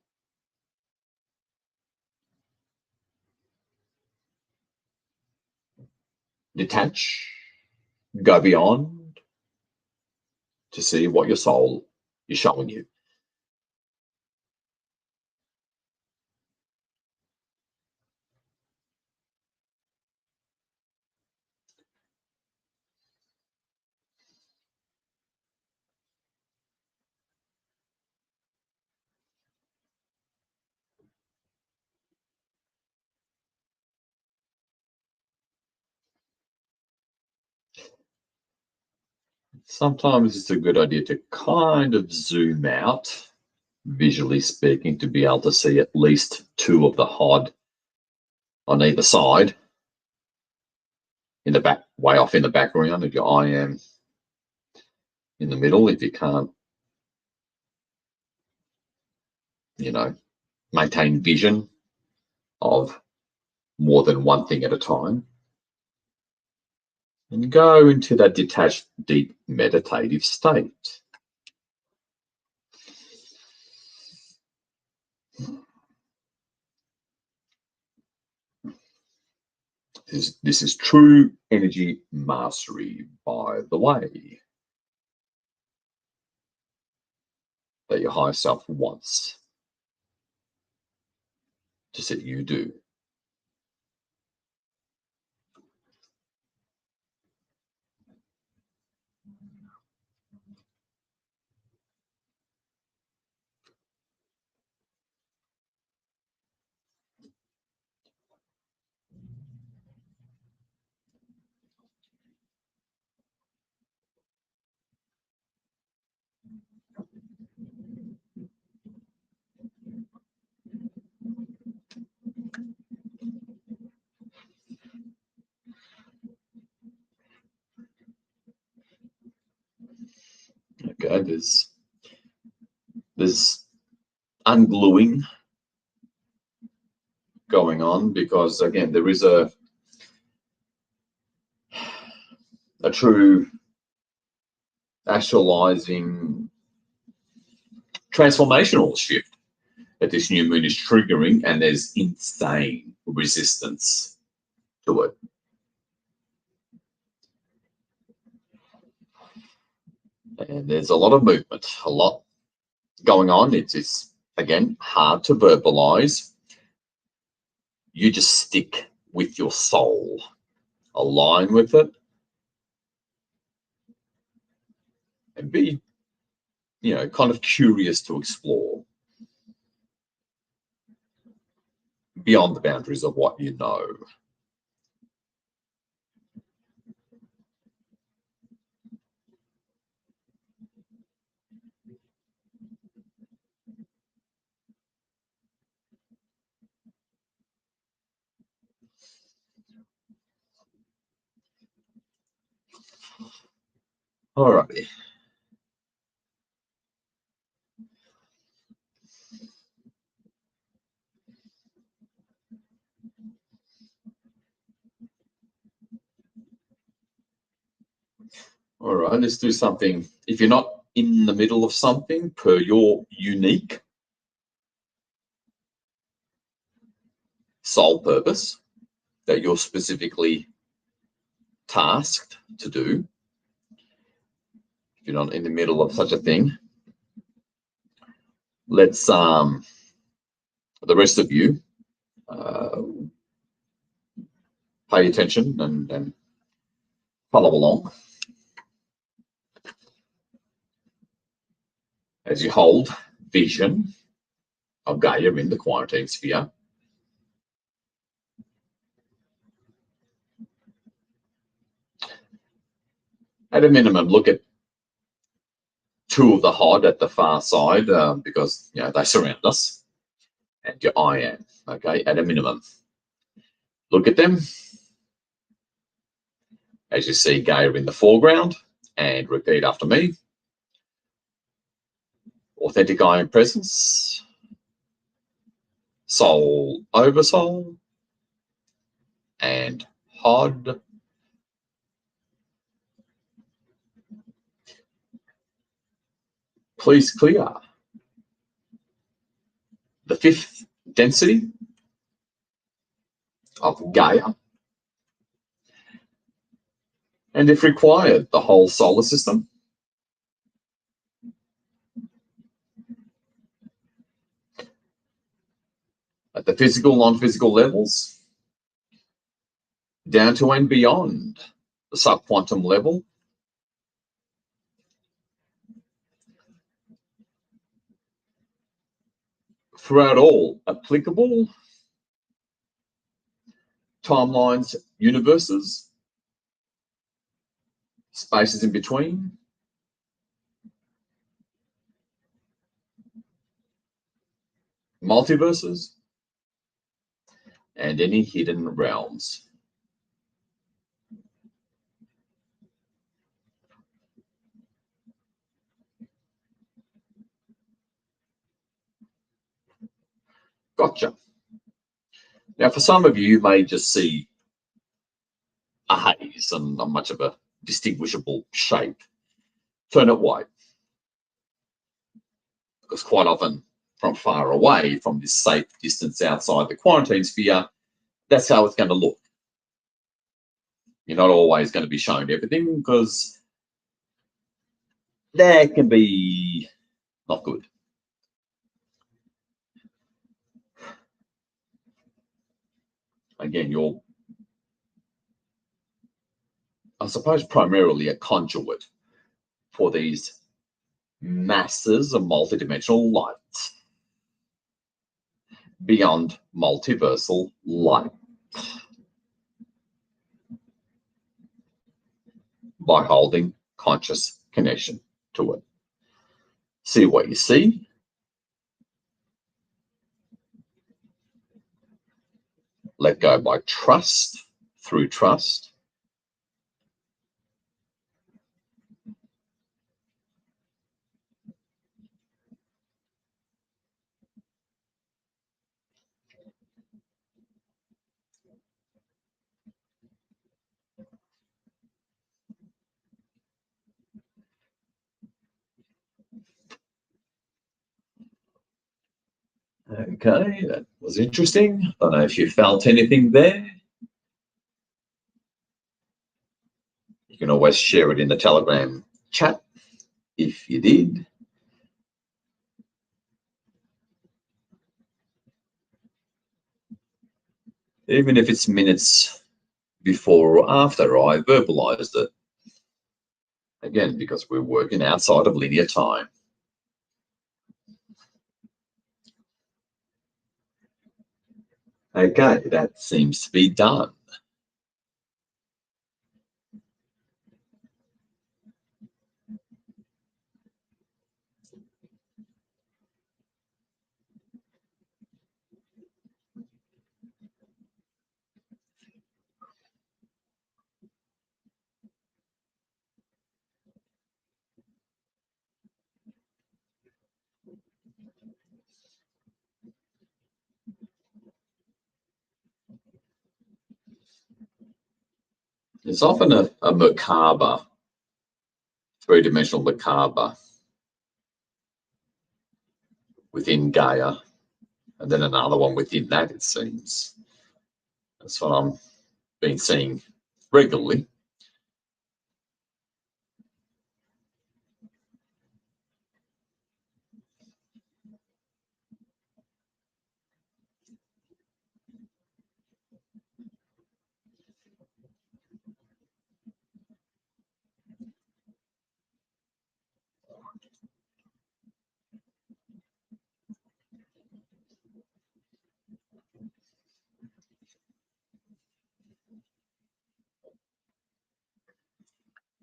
Detach, go beyond to see what your soul is showing you. Sometimes it's a good idea to kind of zoom out, visually speaking, to be able to see at least two of the HOD on either side, in the back, way off in the background, if your I am in the middle, if you can't, maintain vision of more than one thing at a time. And go into that detached, deep meditative state. This is true energy mastery, by the way, that your higher self wants to see you do. Okay, there's ungluing going on, because again, there is a true actualizing transformational shift that this new moon is triggering, and there's insane resistance to it. And there's a lot of movement, a lot going on. It's again hard to verbalize. You just stick with your soul, align with it, and be, kind of curious to explore beyond the boundaries of what you know. Alrighty. All right, let's do something. If you're not in the middle of something, per your unique soul purpose that you're specifically tasked to do, if you're not in the middle of such a thing, let's the rest of you pay attention and follow along as you hold vision of Gaia in the quarantine sphere. At a minimum, look at two of the HOD at the far side, because they surround us, and your I am. Okay, at a minimum, look at them as you see Gaia in the foreground, and repeat after me. Authentic I am presence, soul over soul, and HOD. please clear the fifth density of Gaia, and if required, the whole solar system. At the physical, non-physical levels, down to and beyond the subquantum level. Throughout all applicable timelines, universes, spaces in between, multiverses, and any hidden realms. Gotcha. Now, for some of you, you may just see a haze and not much of a distinguishable shape. Turn it white. Because quite often, from far away, from this safe distance outside the quarantine sphere, that's how it's going to look. You're not always going to be shown everything because that can be not good. Again, you're, I suppose, primarily a conduit for these masses of multidimensional light beyond multiversal light by holding conscious connection to it. See what you see. Let go by trust, through trust. Okay, that was interesting. I don't know if you felt anything there. You can always share it in the Telegram chat if you did. Even if it's minutes before or after I verbalized it. Again, because we're working outside of linear time. Okay, that seems to be done. There's often a Merkaba, three-dimensional Merkaba within Gaia, and then another one within that, it seems. That's what I'm been seeing regularly.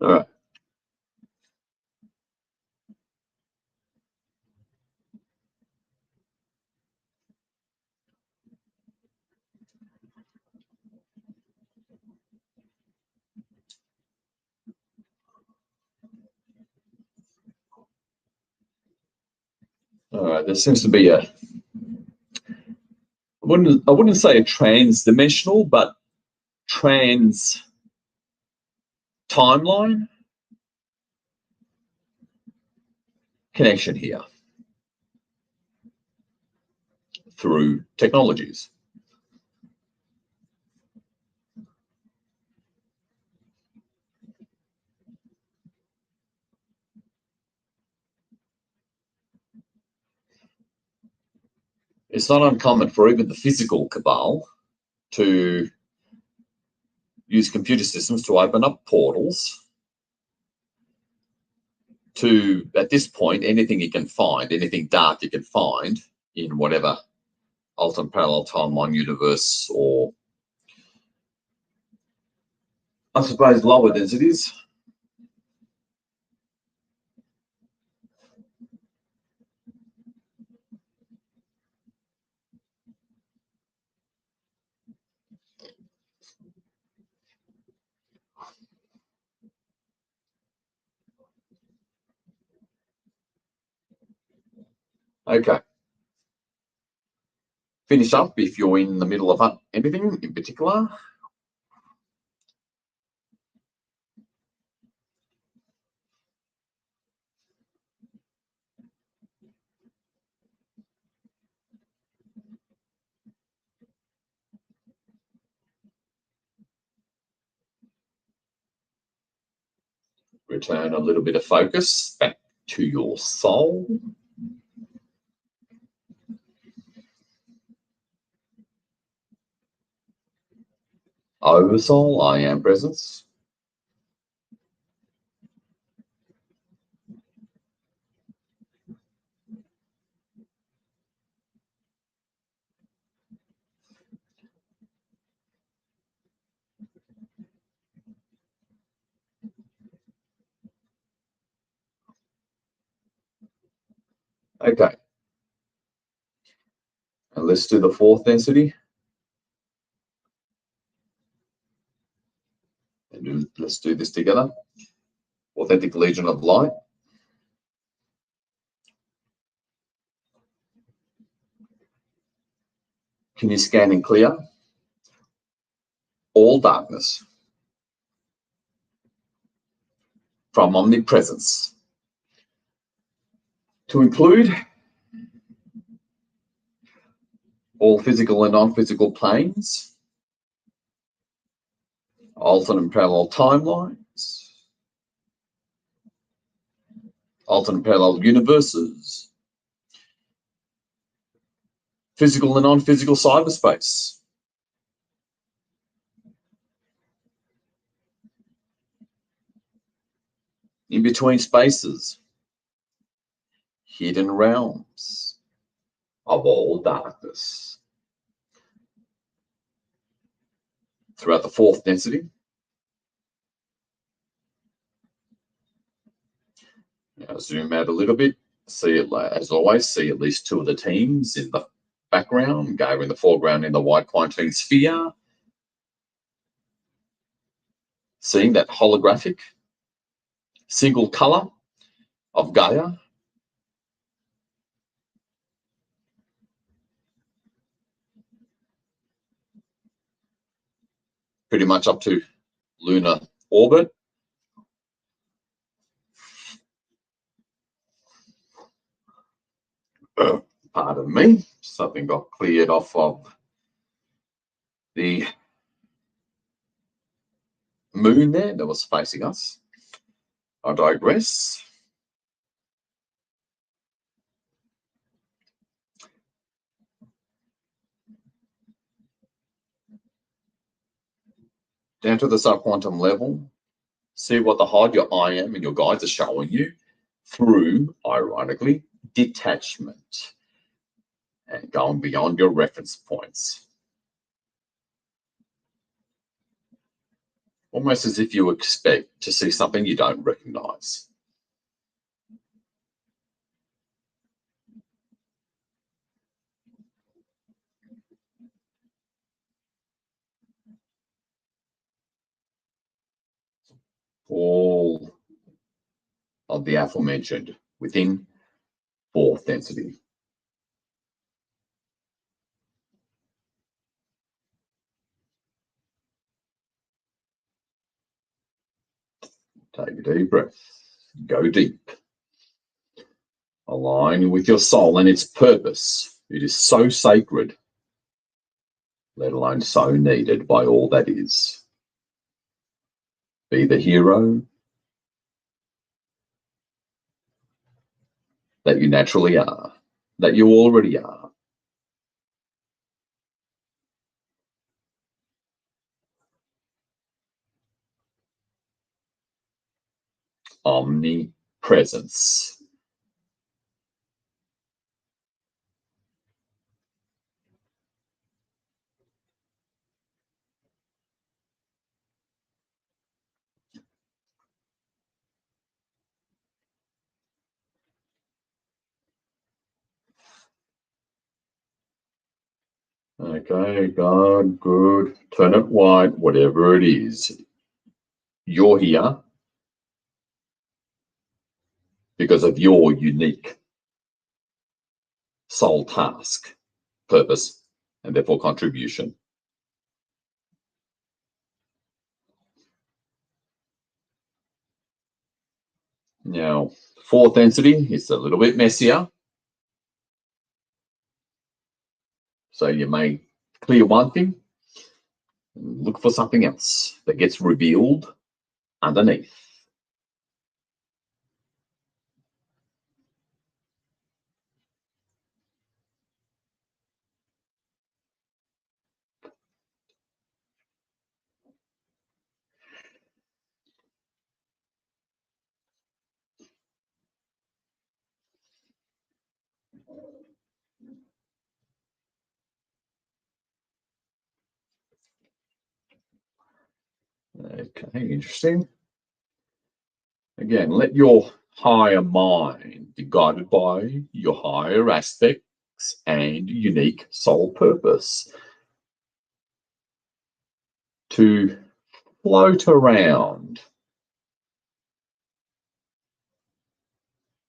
All right. All right, there seems to be a, I wouldn't say a trans-dimensional, but trans timeline. connection here through technologies. It's not uncommon for even the physical cabal to use computer systems to open up portals to, at this point, anything you can find, anything dark you can find in whatever alternate parallel timeline universe, or I suppose lower densities. Okay. Finish up if you're in the middle of anything in particular. Return a little bit of focus back to your soul. Oversoul, I am presence. Okay. And let's do the fourth density. And let's do this together. Authentic Legion of Light. Can you scan and clear all darkness from omnipresence to include all physical and non-physical planes, alternate and parallel timelines, alternate parallel universes, physical and non-physical cyberspace, in between spaces, hidden realms of all darkness. Throughout the fourth density, now zoom out a little bit. See it, as always, see at least two of the teams in the background, Gaia in the foreground in the white quantum sphere. Seeing that holographic single color of Gaia. Pretty much up to lunar orbit. Pardon me, something got cleared off of the moon there that was facing us. I digress. Down to the subquantum level, see what the hide, your I am, and your guides are showing you through, ironically, detachment and going beyond your reference points. Almost as if you expect to see something you don't recognize. All of the aforementioned within fourth density. Take a deep breath. Go deep. Align with your soul and its purpose. It is so sacred, let alone so needed by all that is. Be the hero that you naturally are, that you already are. Omnipresence. Okay, God, good. Turn it white, whatever it is. You're here because of your unique soul task, purpose, and therefore contribution. Now, fourth entity is a little bit messier. So you may clear one thing, look for something else that gets revealed underneath. Okay, interesting. Again, let your higher mind be guided by your higher aspects and unique soul purpose to float around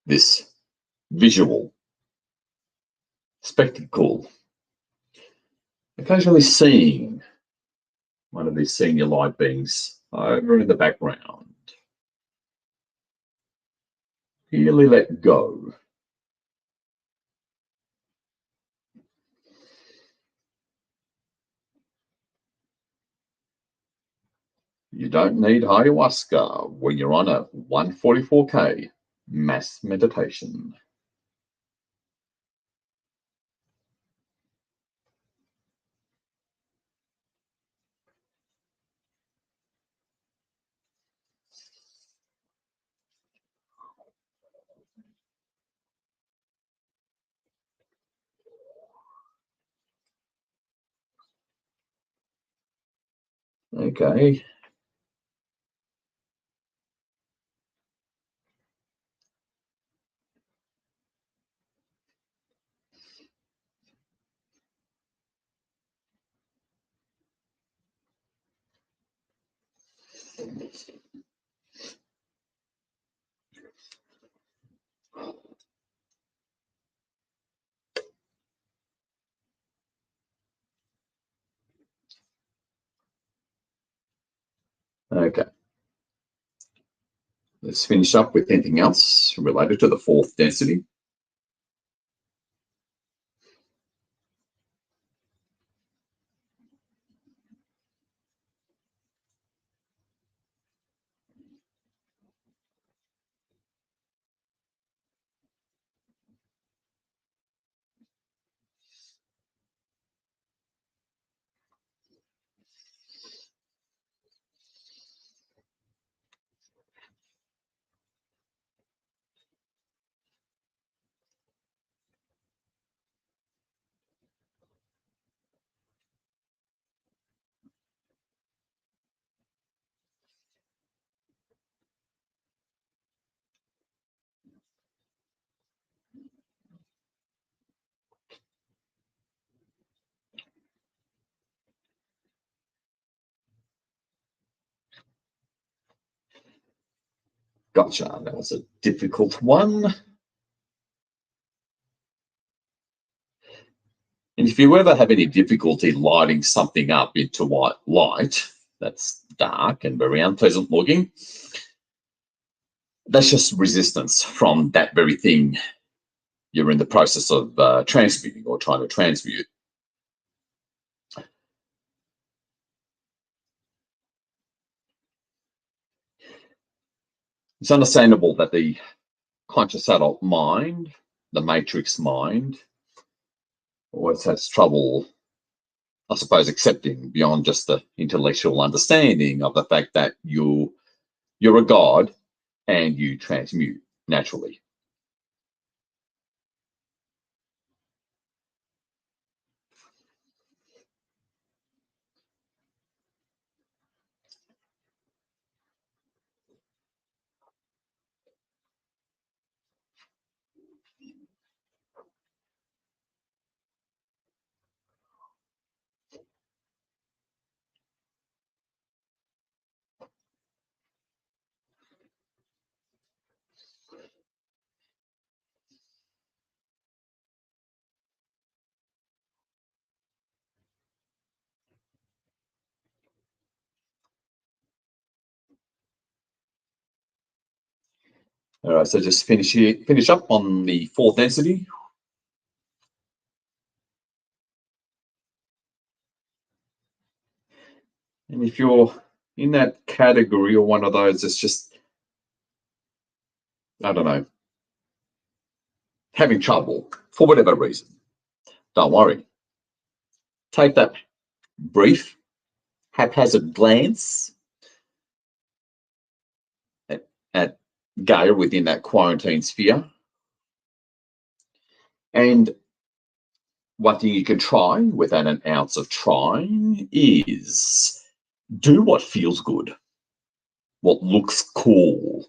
this visual spectacle, occasionally seeing one of these senior light beings over in the background. Really let go. You don't need ayahuasca when you're on a 144K mass meditation. Okay. Okay. Let's finish up with anything else related to the fourth density. Gotcha. That was a difficult one. And if you ever have any difficulty lighting something up into white light that's dark and very unpleasant looking, that's just resistance from that very thing you're in the process of transmuting or trying to transmute. It's understandable that the conscious adult mind, the matrix mind, always has trouble, I suppose, accepting beyond just the intellectual understanding of the fact that you're a god and you transmute naturally. All right, so just finish up on the fourth density. And if you're in that category or one of those, it's just, I don't know, having trouble for whatever reason, don't worry. Take that brief, haphazard glance at Gaia within that quarantine sphere. And one thing you can try without an ounce of trying is do what feels good, what looks cool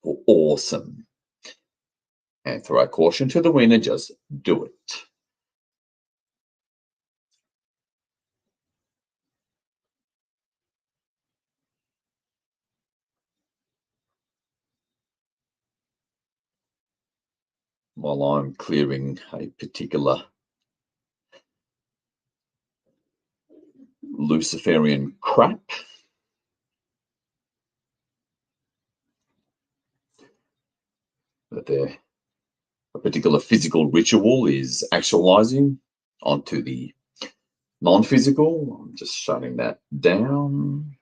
or awesome. And throw caution to the wind and just do it. While I'm clearing a particular Luciferian crap. That a particular physical ritual is actualizing onto the non-physical. I'm just shutting that down.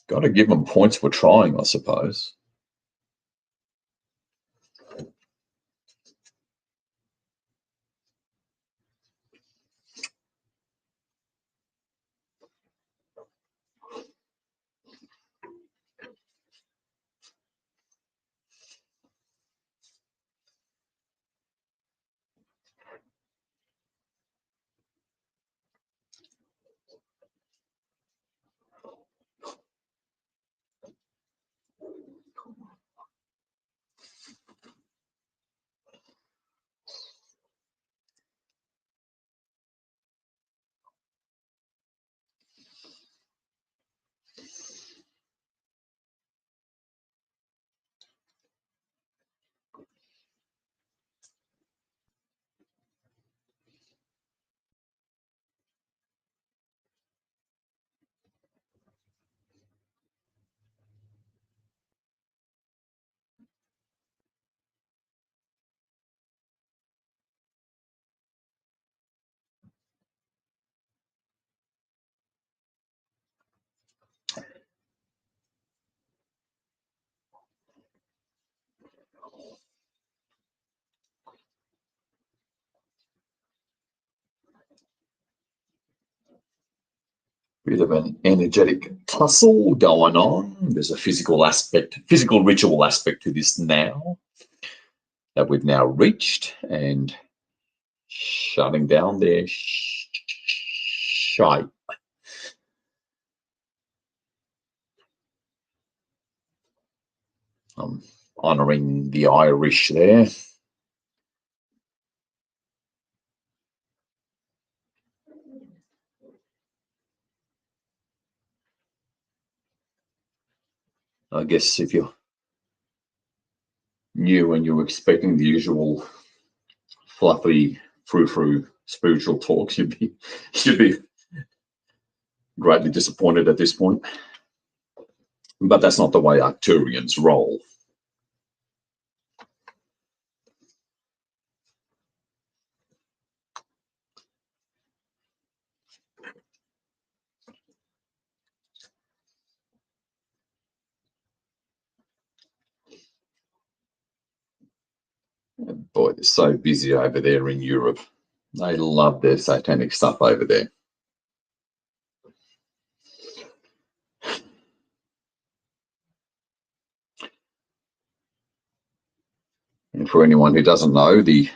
Got to give them points for trying, I suppose. Bit of an energetic tussle going on. There's a physical ritual aspect to this now that we've now reached, and shutting down their shite. I'm honouring the Irish there. I guess if you're new and you're expecting the usual fluffy frou-frou spiritual talks, you'd be greatly disappointed at this point. But that's not the way Arcturians roll. Boy, they're so busy over there in Europe. They love their satanic stuff over there. And for anyone who doesn't know, the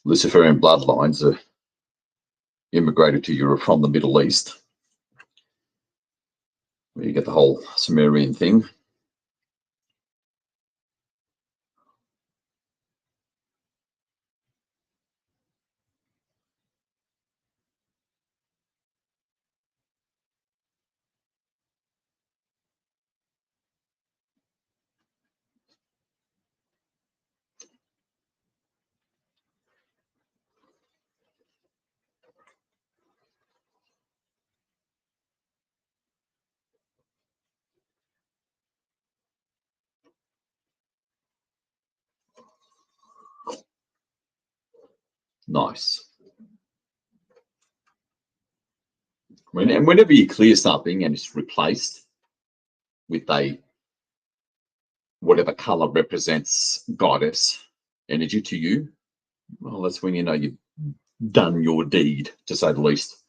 Luciferian bloodlines are immigrated to Europe from the Middle East, where you get the whole Sumerian thing. Nice. And whenever you clear something and it's replaced with a whatever color represents goddess energy to you, well, that's when you know you've done your deed, to say the least.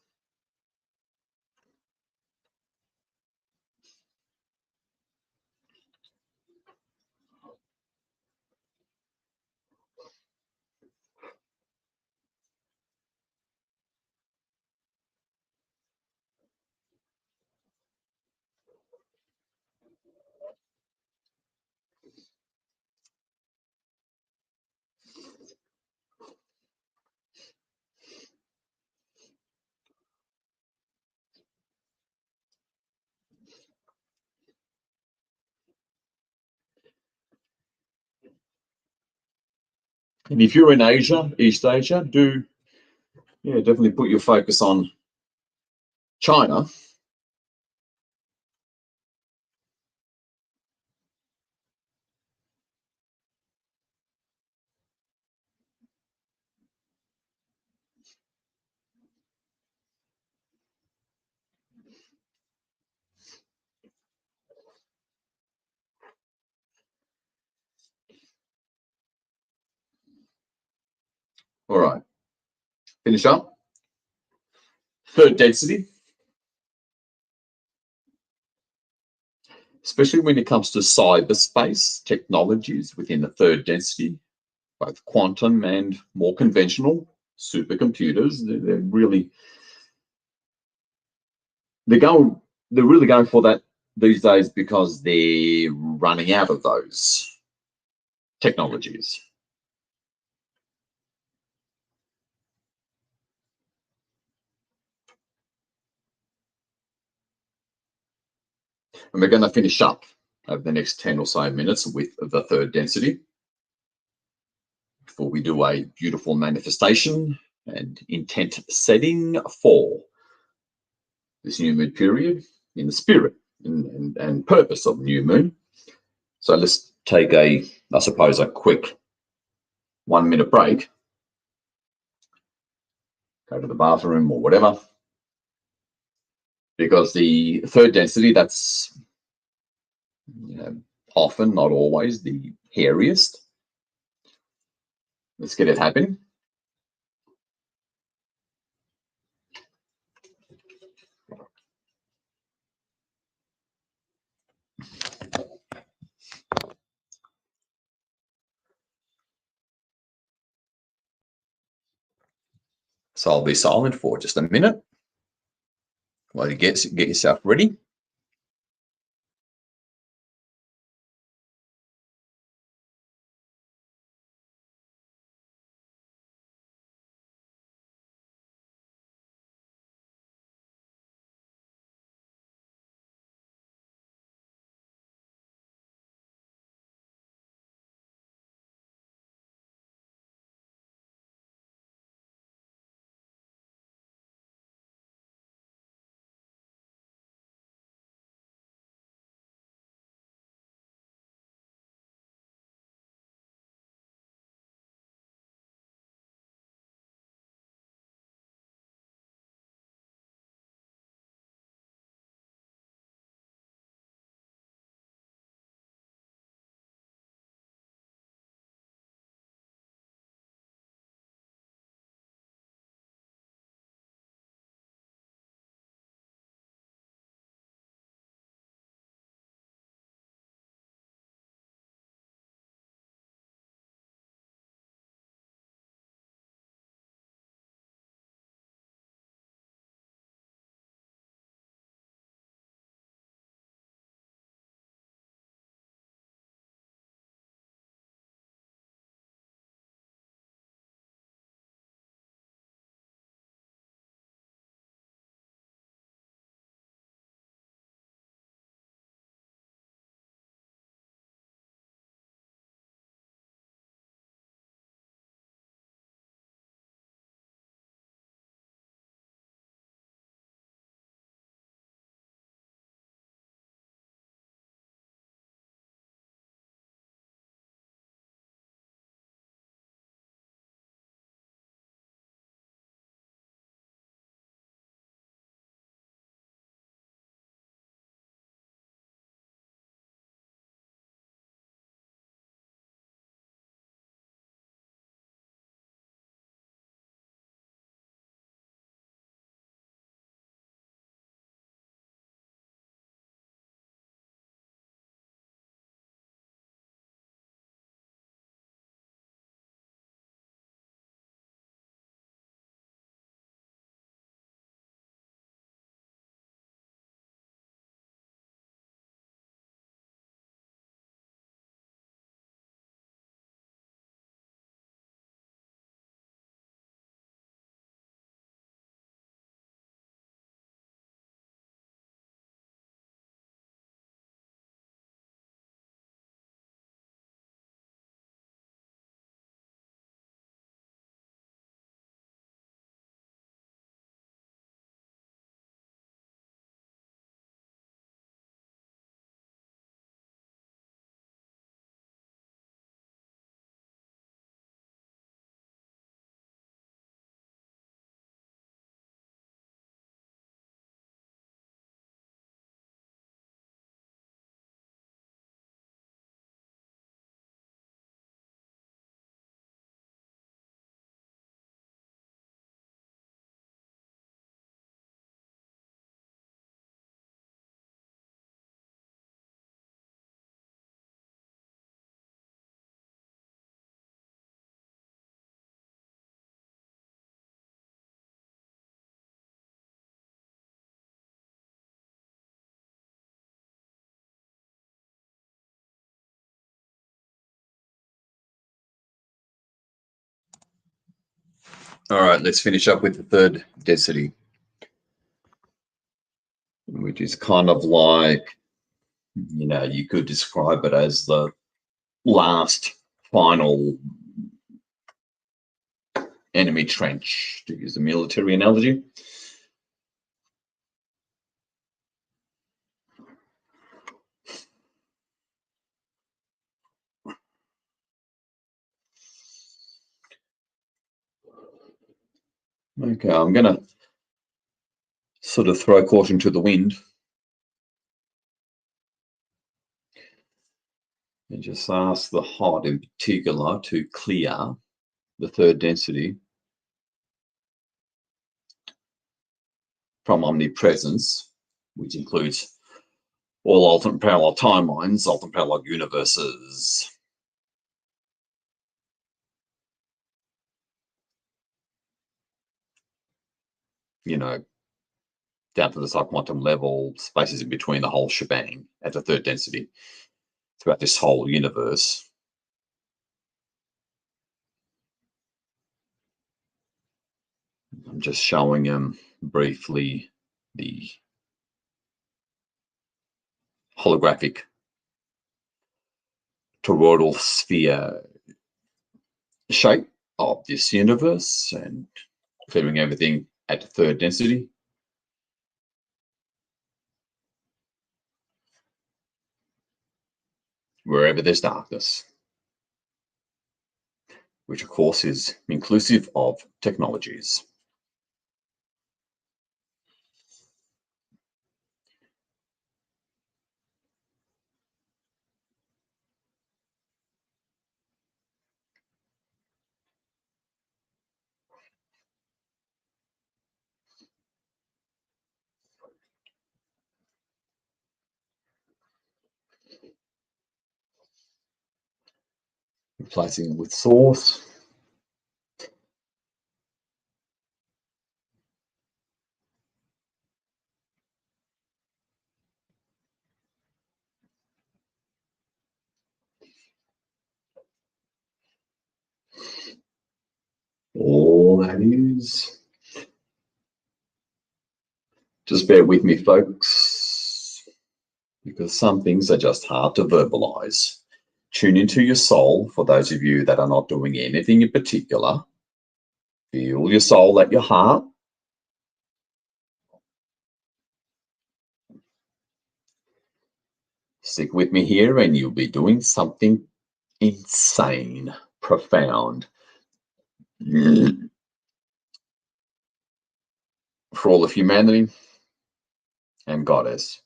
And if you're in Asia, East Asia, definitely put your focus on China. All right, finish up. Third density, especially when it comes to cyberspace technologies within the third density, both quantum and more conventional supercomputers. They're really going for that these days because they're running out of those technologies. And we're going to finish up over the next 10 or so minutes with the third density before we do a beautiful manifestation and intent setting for this new moon period in the spirit and purpose of new moon. So let's take I suppose, a quick 1 minute break. Go to the bathroom or whatever. Because the third density, that's often, not always, the hairiest. Let's get it happening. So I'll be silent for just a minute while you get yourself ready. All right, let's finish up with the third density, which is kind of like, you could describe it as the last final enemy trench, to use a military analogy. Okay, I'm going to sort of throw caution to the wind and just ask the HOD in particular to clear the third density from omnipresence, which includes all alternate parallel timelines, alternate parallel universes. Down to the subquantum level, spaces in between, the whole shebang at the third density throughout this whole universe. I'm just showing briefly the holographic toroidal sphere shape of this universe and clearing everything at the third density. Wherever there's darkness, which of course is inclusive of technologies. Replacing it with source. All that is. Just bear with me, folks, because some things are just hard to verbalize. Tune into your soul for those of you that are not doing anything in particular. Feel your soul at your heart. Stick with me here and you'll be doing something insane, profound. For all of humanity and Goddess.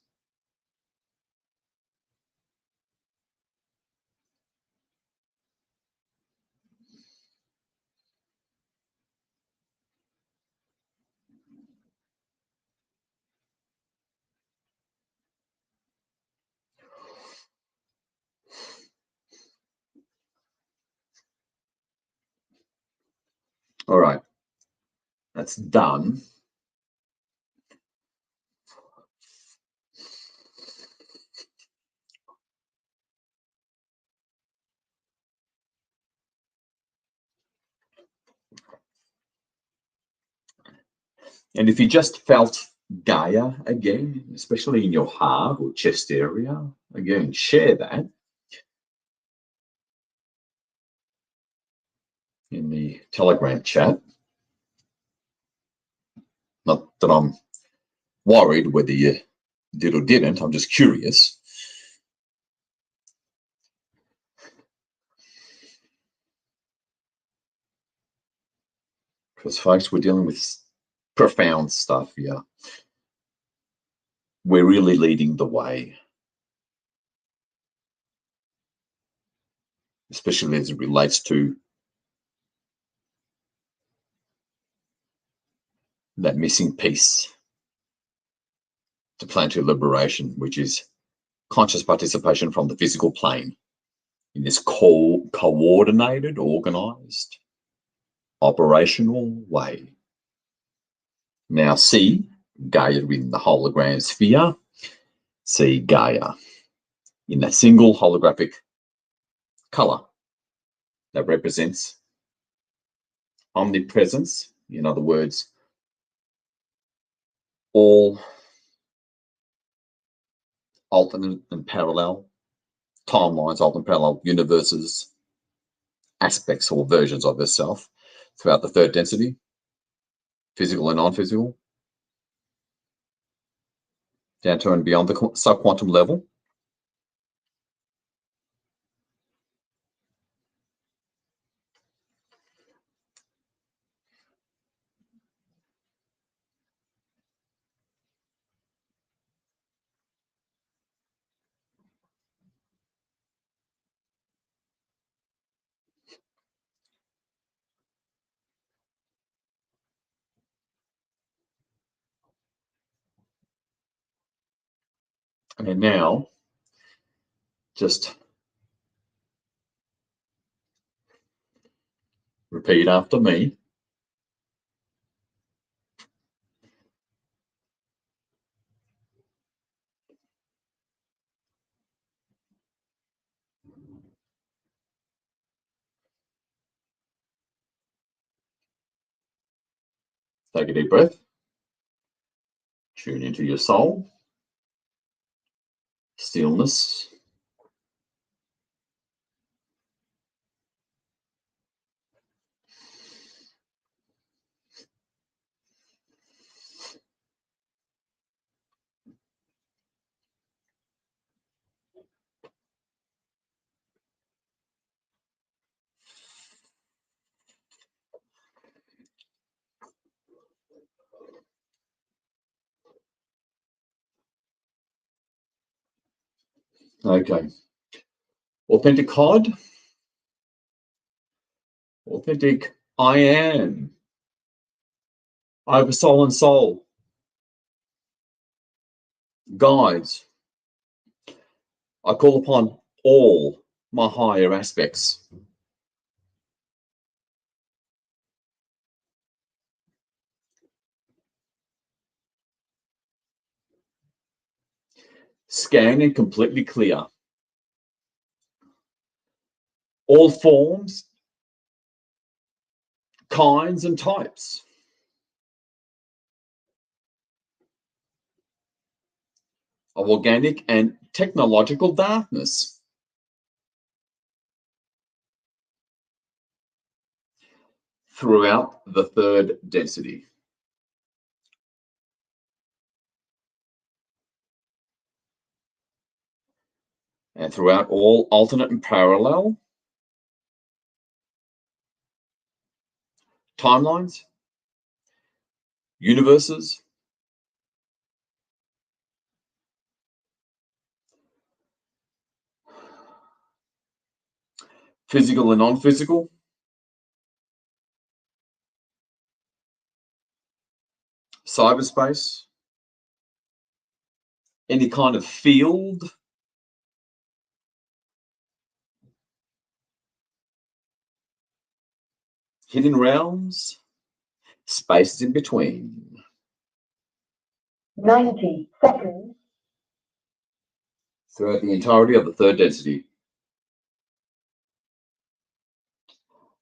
All right, that's done. And if you just felt Gaia again, especially in your heart or chest area, again, share that in the Telegram chat. Not that I'm worried whether you did or didn't, I'm just curious. Because folks, we're dealing with profound stuff here. We're really leading the way, especially as it relates to that missing piece to planetary liberation, which is conscious participation from the physical plane in this coordinated, organized, operational way. Now see Gaia in the hologram sphere, see Gaia in a single holographic color that represents omnipresence In other words, all alternate and parallel timelines, alternate parallel universes, aspects or versions of yourself throughout the third density, physical and non-physical, down to and beyond the subquantum level. And now, just repeat after me. Take a deep breath. Tune into your soul, stillness, okay. Authentic Cod, authentic I am, over soul and soul, guides. I call upon all my higher aspects. Scan and completely clear all forms, kinds, and types of organic and technological darkness throughout the third density. And throughout all alternate and parallel timelines, universes, physical and non-physical, cyberspace, any kind of field, hidden realms, spaces in between. 90 seconds. Throughout the entirety of the third density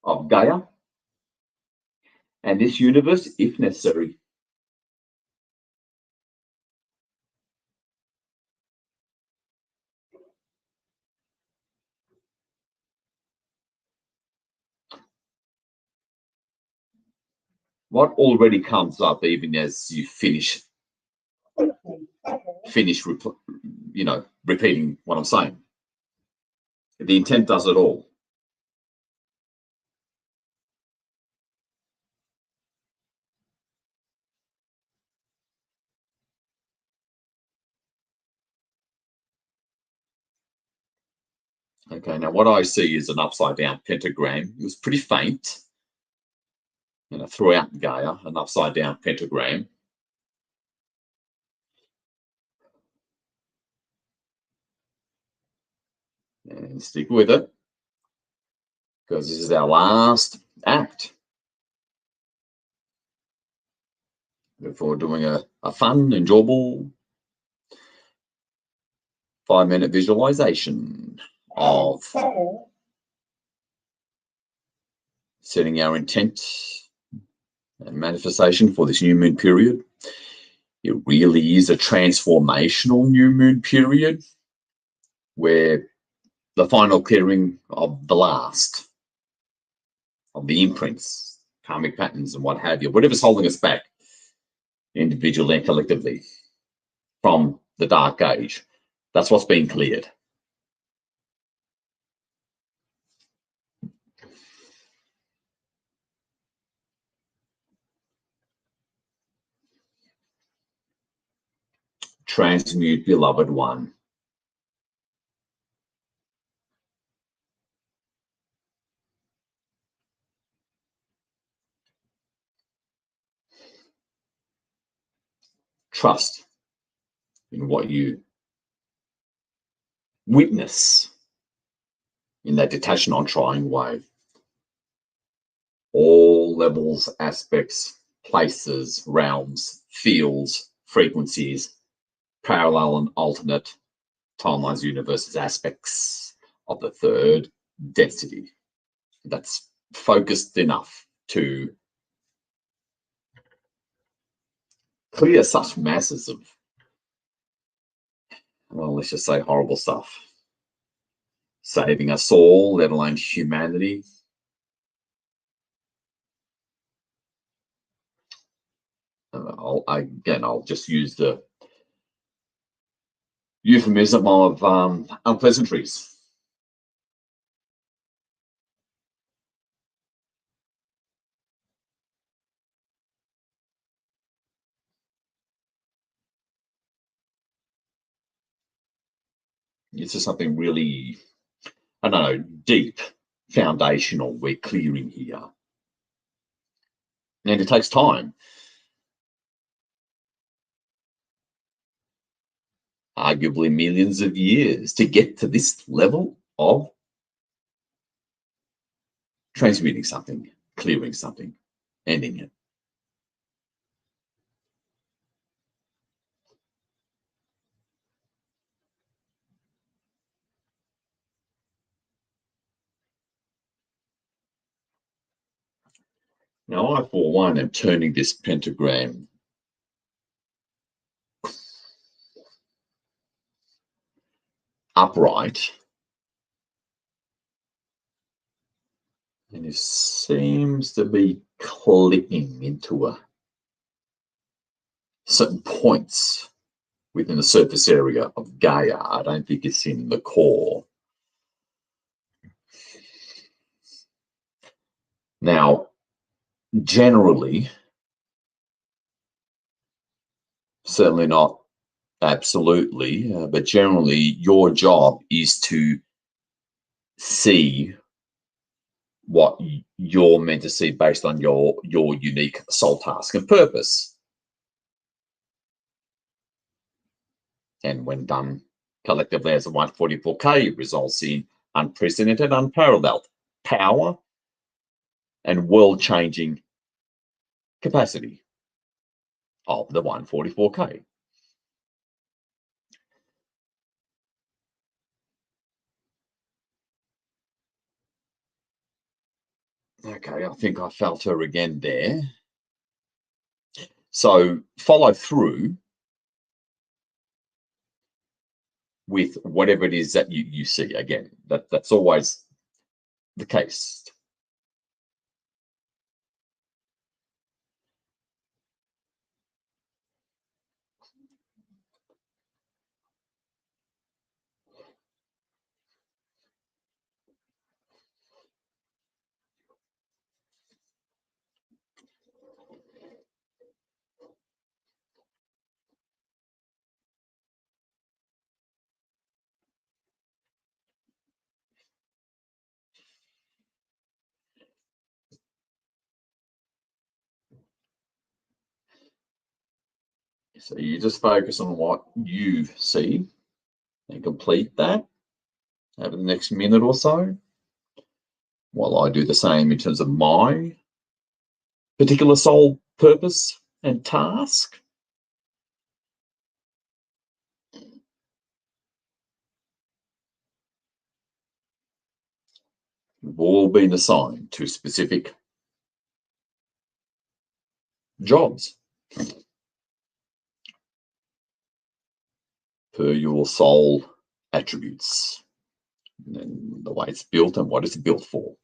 of Gaia and this universe, if necessary. What already comes up, even as you finish, repeating what I'm saying. The intent does it all. Okay, now what I see is an upside down pentagram. It was pretty faint, throughout Gaia, an upside down pentagram. And stick with it, because this is our last act before doing a fun, enjoyable 5-minute visualization of setting our intent and manifestation for this new moon period. It really is a transformational new moon period where the final clearing of the last of the imprints, karmic patterns, and what have you, whatever's holding us back individually and collectively from the dark age, that's what's being cleared. Transmute, beloved one. Trust in what you witness in that detached, non-trying way. All levels, aspects, places, realms, fields, frequencies, parallel and alternate timelines, universes, aspects of the third density. That's focused enough to clear such masses of, well, let's just say horrible stuff. Saving us all, let alone humanity. I'll just use the euphemism of unpleasantries. It's just something really, I don't know, deep, foundational we're clearing here. And it takes time. Arguably millions of years to get to this level of transmuting something, clearing something, ending it. Now, I, for one, am turning this pentagram upright, and it seems to be clipping into certain points within the surface area of Gaia. I don't think it's in the core. Now, generally, certainly not absolutely, but generally, your job is to see what you're meant to see based on your unique soul task and purpose. And when done collectively as a 144K, results in unprecedented, unparalleled power and world-changing capacity of the 144K. Okay, I think I felt her again there. So follow through with whatever it is that you see. Again, that's always the case. So you just focus on what you see and complete that over the next minute or so, while I do the same in terms of my particular soul purpose and task. We've all been assigned to specific jobs per your soul attributes and the way it's built and what it's built for.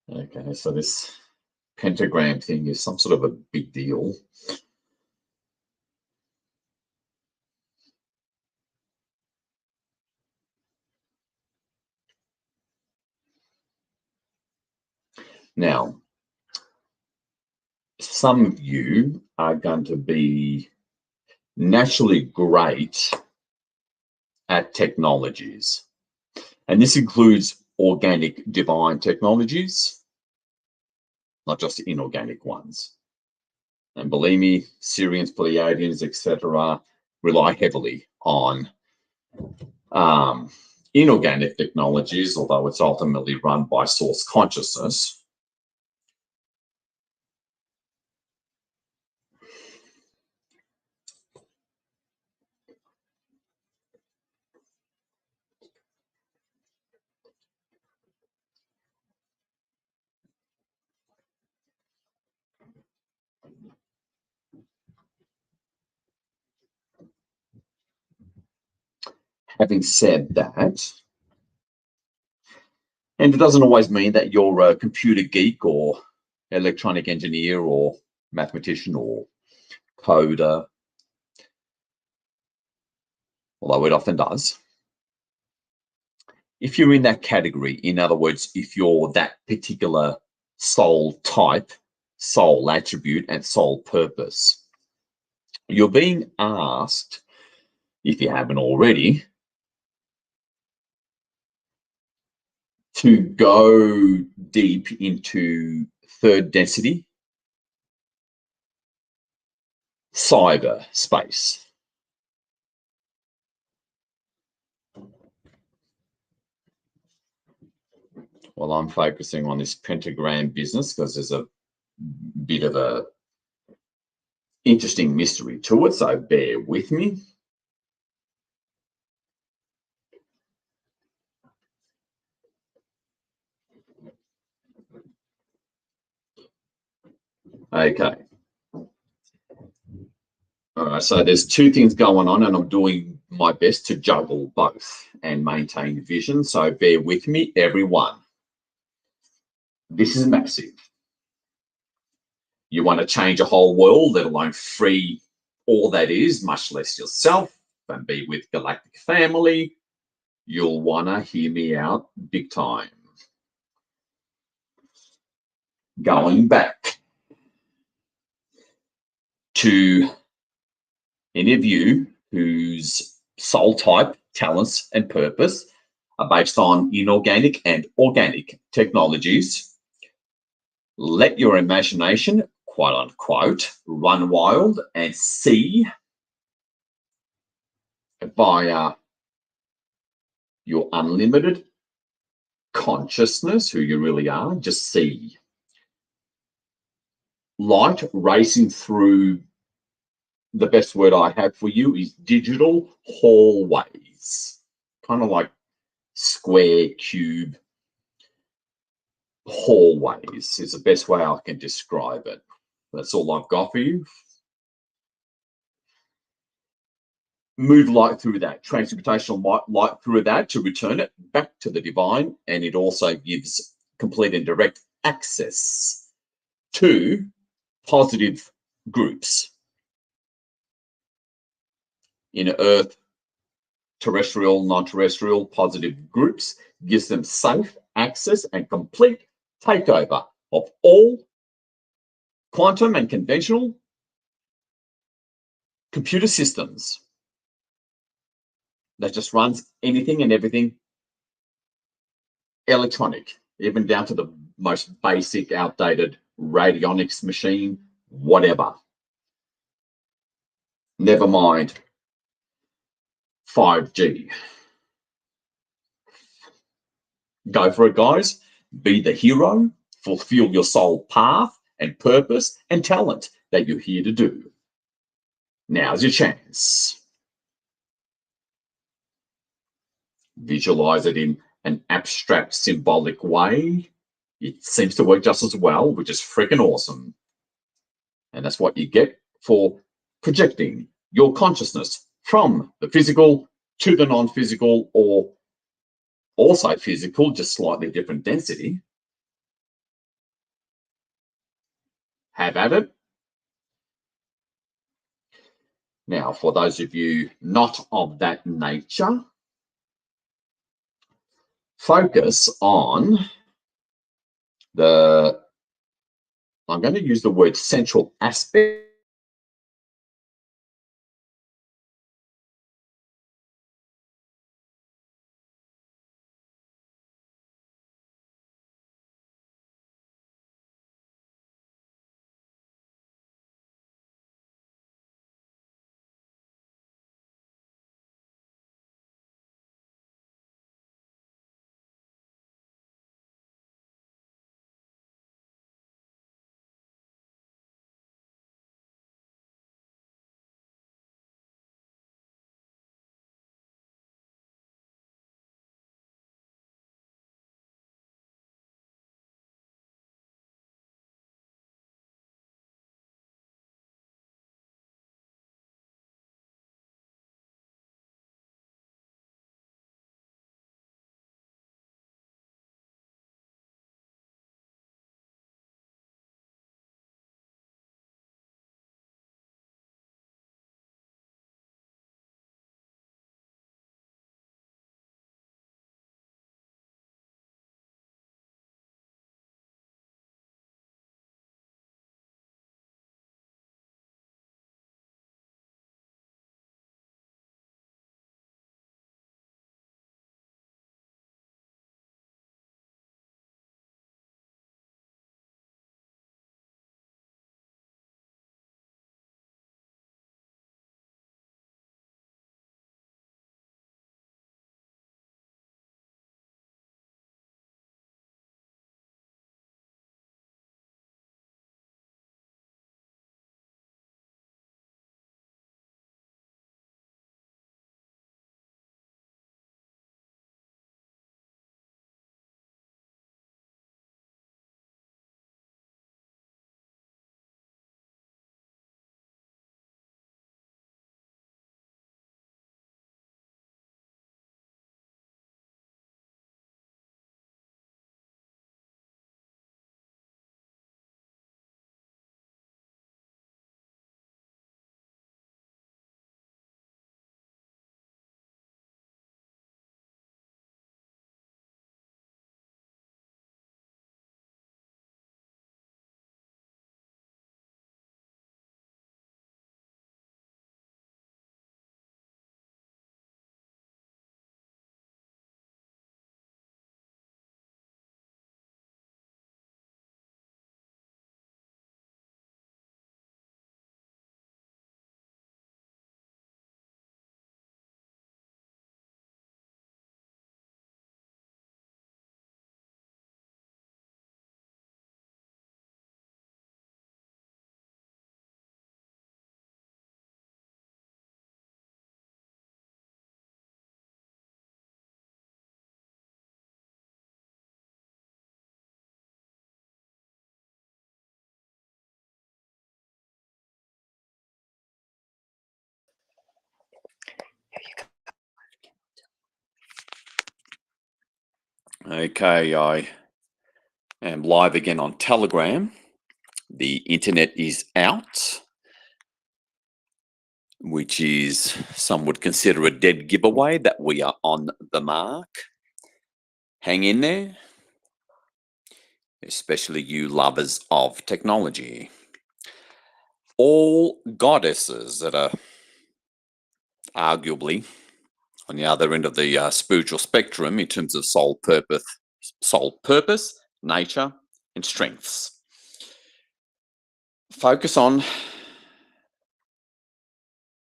Okay, so this pentagram thing is some sort of a big deal. Now, some of you are going to be naturally great at technologies, and this includes organic divine technologies, not just inorganic ones. And believe me, Syrians, Pleiadians, etc., rely heavily on inorganic technologies, although it's ultimately run by source consciousness. Having said that, and it doesn't always mean that you're a computer geek or electronic engineer or mathematician or coder, although it often does. If you're in that category, in other words, if you're that particular soul type, soul attribute, and soul purpose, you're being asked, if you haven't already, to go deep into third density cyber space. Well, I'm focusing on this pentagram business because there's a bit of a interesting mystery to it, so bear with me. Okay. All right, so there's two things going on, and I'm doing my best to juggle both and maintain vision. So bear with me, everyone. This is massive. You want to change a whole world, let alone free all that is, much less yourself, and be with galactic family. You'll want to hear me out big time. Going back to any of you whose soul type, talents, and purpose are based on inorganic and organic technologies, let your imagination, quote unquote, run wild and see via your unlimited consciousness who you really are. Just see light racing through. The best word I have for you is digital hallways, kind of like square, cube hallways is the best way I can describe it. That's all I've got for you. Move light through that, transmutational light through that to return it back to the divine, and it also gives complete and direct access to positive groups in Earth, terrestrial, non-terrestrial, positive groups, gives them safe access and complete takeover of all quantum and conventional computer systems that just runs anything and everything electronic, even down to the most basic, outdated radionics machine, whatever. Never mind 5G. Go for it, guys. Be the hero, fulfill your soul path and purpose and talent that you're here to do. Now's your chance. Visualize it in an abstract, symbolic way it seems to work just as well, which is freaking awesome. And that's what you get for projecting your consciousness from the physical to the non-physical, or also physical, just slightly different density. Have at it. Now, for those of you not of that nature, focus on I'm going to use the word central aspect. Okay, I am live again on Telegram. The internet is out, which is, some would consider a dead giveaway that we are on the mark. Hang in there, especially you lovers of technology. All goddesses that are arguably on the other end of the spiritual spectrum in terms of soul purpose, nature, and strengths. Focus on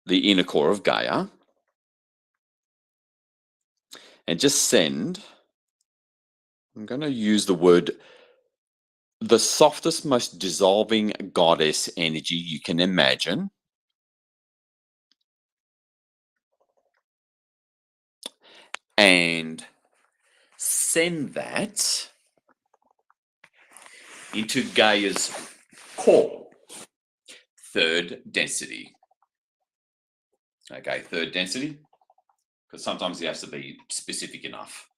the inner core of Gaia and just send, I'm going to use the word, the softest, most dissolving goddess energy you can imagine. And send that into Gaia's core, third density. Okay, third density, because sometimes it has to be specific enough.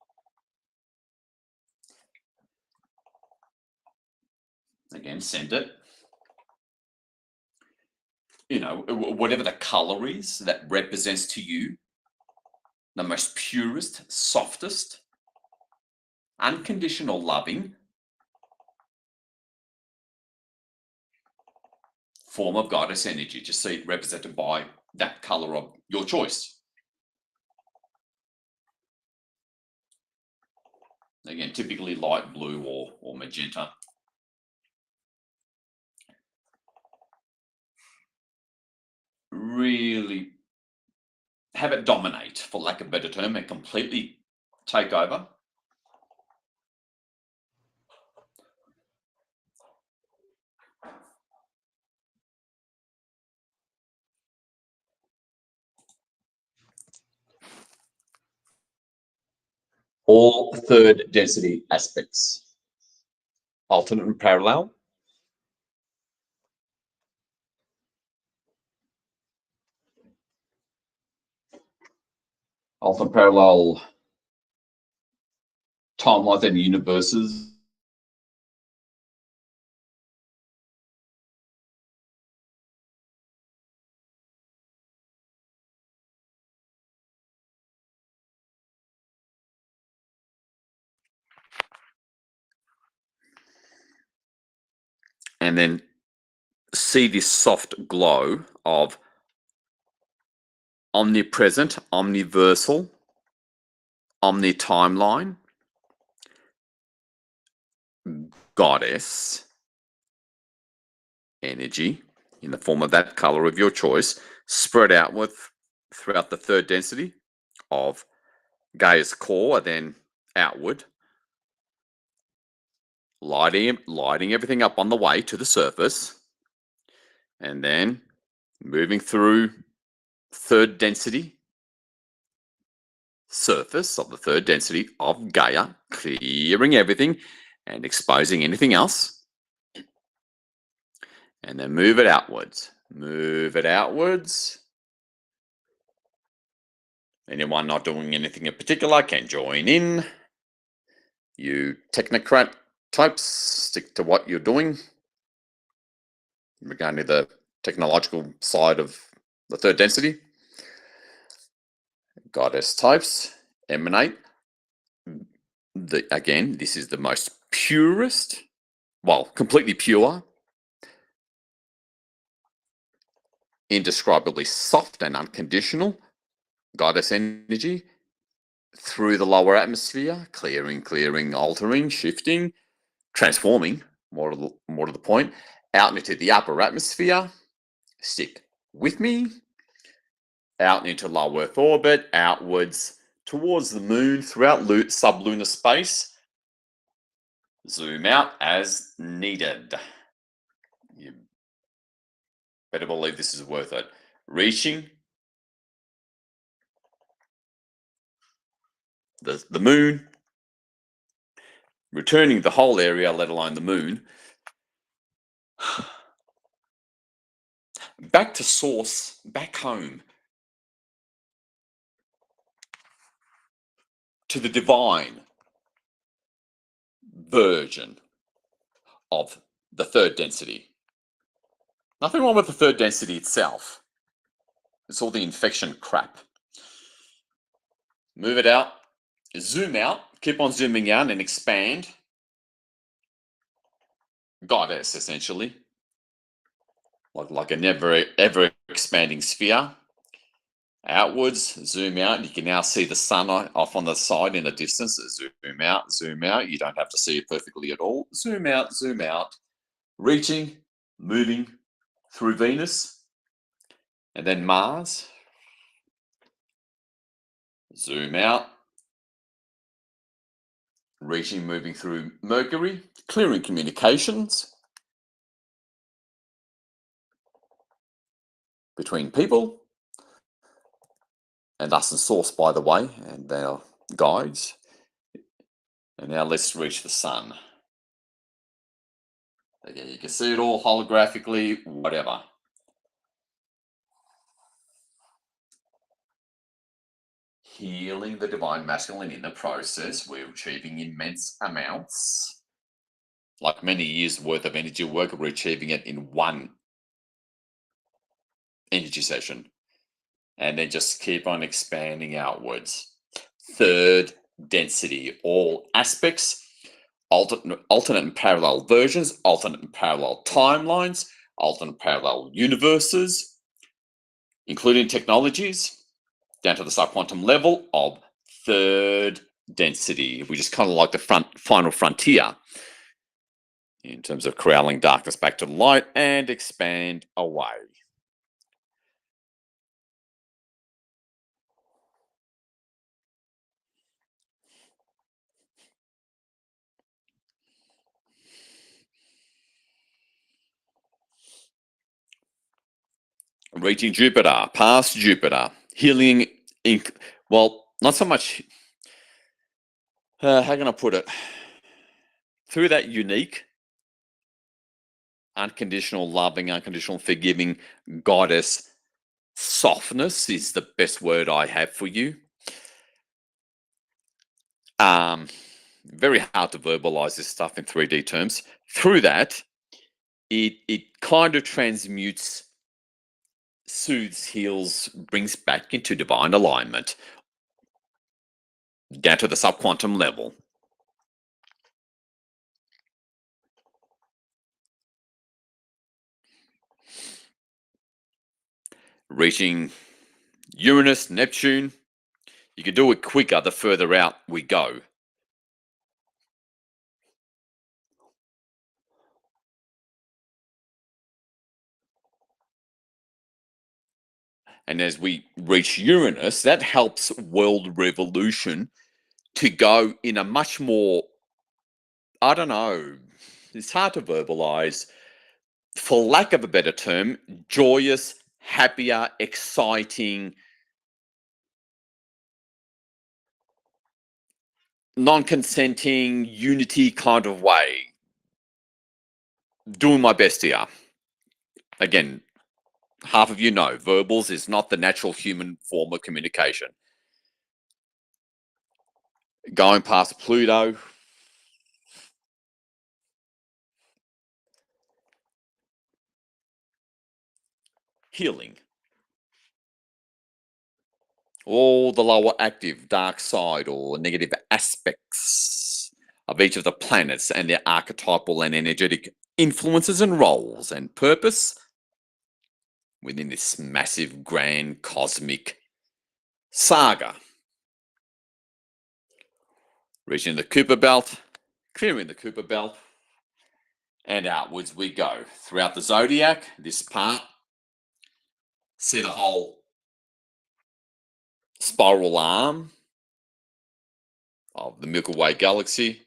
Again, send it. You know, whatever the color is that represents to you the most purest, softest, unconditional loving form of goddess energy. Just see it represented by that color of your choice. Again, typically light blue or magenta. Really have it dominate, for lack of a better term, and completely take over. All third density aspects. Alternate and parallel. Alternate parallel timelines and universes. And then see this soft glow of omnipresent, omniversal, omni-timeline, goddess energy in the form of that color of your choice, spread out throughout the third density of Gaia's core, then outward, lighting everything up on the way to the surface, and then moving through third density surface of the third density of Gaia, clearing everything and exposing anything else. And then move it outwards. Move it outwards. Anyone not doing anything in particular can join in. You technocrat types, stick to what you're doing regarding the technological side of the third density. Goddess types emanate. Again, this is the most purest, well, completely pure, indescribably soft and unconditional goddess energy through the lower atmosphere, clearing, altering, shifting, transforming, more to the point, out into the upper atmosphere. Stick with me. Out into low Earth orbit, outwards towards the moon throughout sublunar space. Zoom out as needed. You better believe this is worth it. Reaching the moon, returning the whole area, let alone the moon, back to source, back home, to the divine version of the third density. Nothing wrong with the third density itself. It's all the infection crap. Move it out, zoom out, keep on zooming out and expand. Goddess, essentially. Like a never ever expanding sphere. Outwards, zoom out. You can now see the sun off on the side in the distance. Zoom out, zoom out. You don't have to see it perfectly at all. Zoom out, zoom out. Reaching, moving through Venus. And then Mars. Zoom out. Reaching, moving through Mercury. Clearing communications between people and us and Source, by the way, and our guides. And now let's reach the sun. Again, you can see it all holographically, whatever. Healing the divine masculine in the process, we're achieving immense amounts. Like many years worth of energy work, we're achieving it in one energy session. And then just keep on expanding outwards. Third density, all aspects, alternate and parallel versions, alternate and parallel timelines, alternate and parallel universes, including technologies, down to the subquantum level of third density. We just kind of like the final frontier in terms of corralling darkness back to light and expand away. Reaching Jupiter, past Jupiter, healing, well, not so much, how can I put it? Through that unique, unconditional loving, unconditional forgiving goddess softness is the best word I have for you. Very hard to verbalize this stuff in 3D terms. Through that, it kind of transmutes, soothes, heals, brings back into divine alignment, down to the subquantum level. Reaching Uranus, Neptune. You can do it quicker the further out we go. And as we reach Uranus, that helps world revolution to go in a much more, I don't know, it's hard to verbalize, for lack of a better term, joyous, happier, exciting, non-consenting, unity kind of way. Doing my best here. Again, half of you know, verbals is not the natural human form of communication. Going past Pluto. Healing. All the lower active, dark side, or negative aspects of each of the planets and their archetypal and energetic influences and roles and purpose within this massive, grand, cosmic saga. Reaching the Kuiper Belt, clearing the Kuiper Belt, and outwards we go. Throughout the zodiac, this part, see the whole spiral arm of the Milky Way galaxy.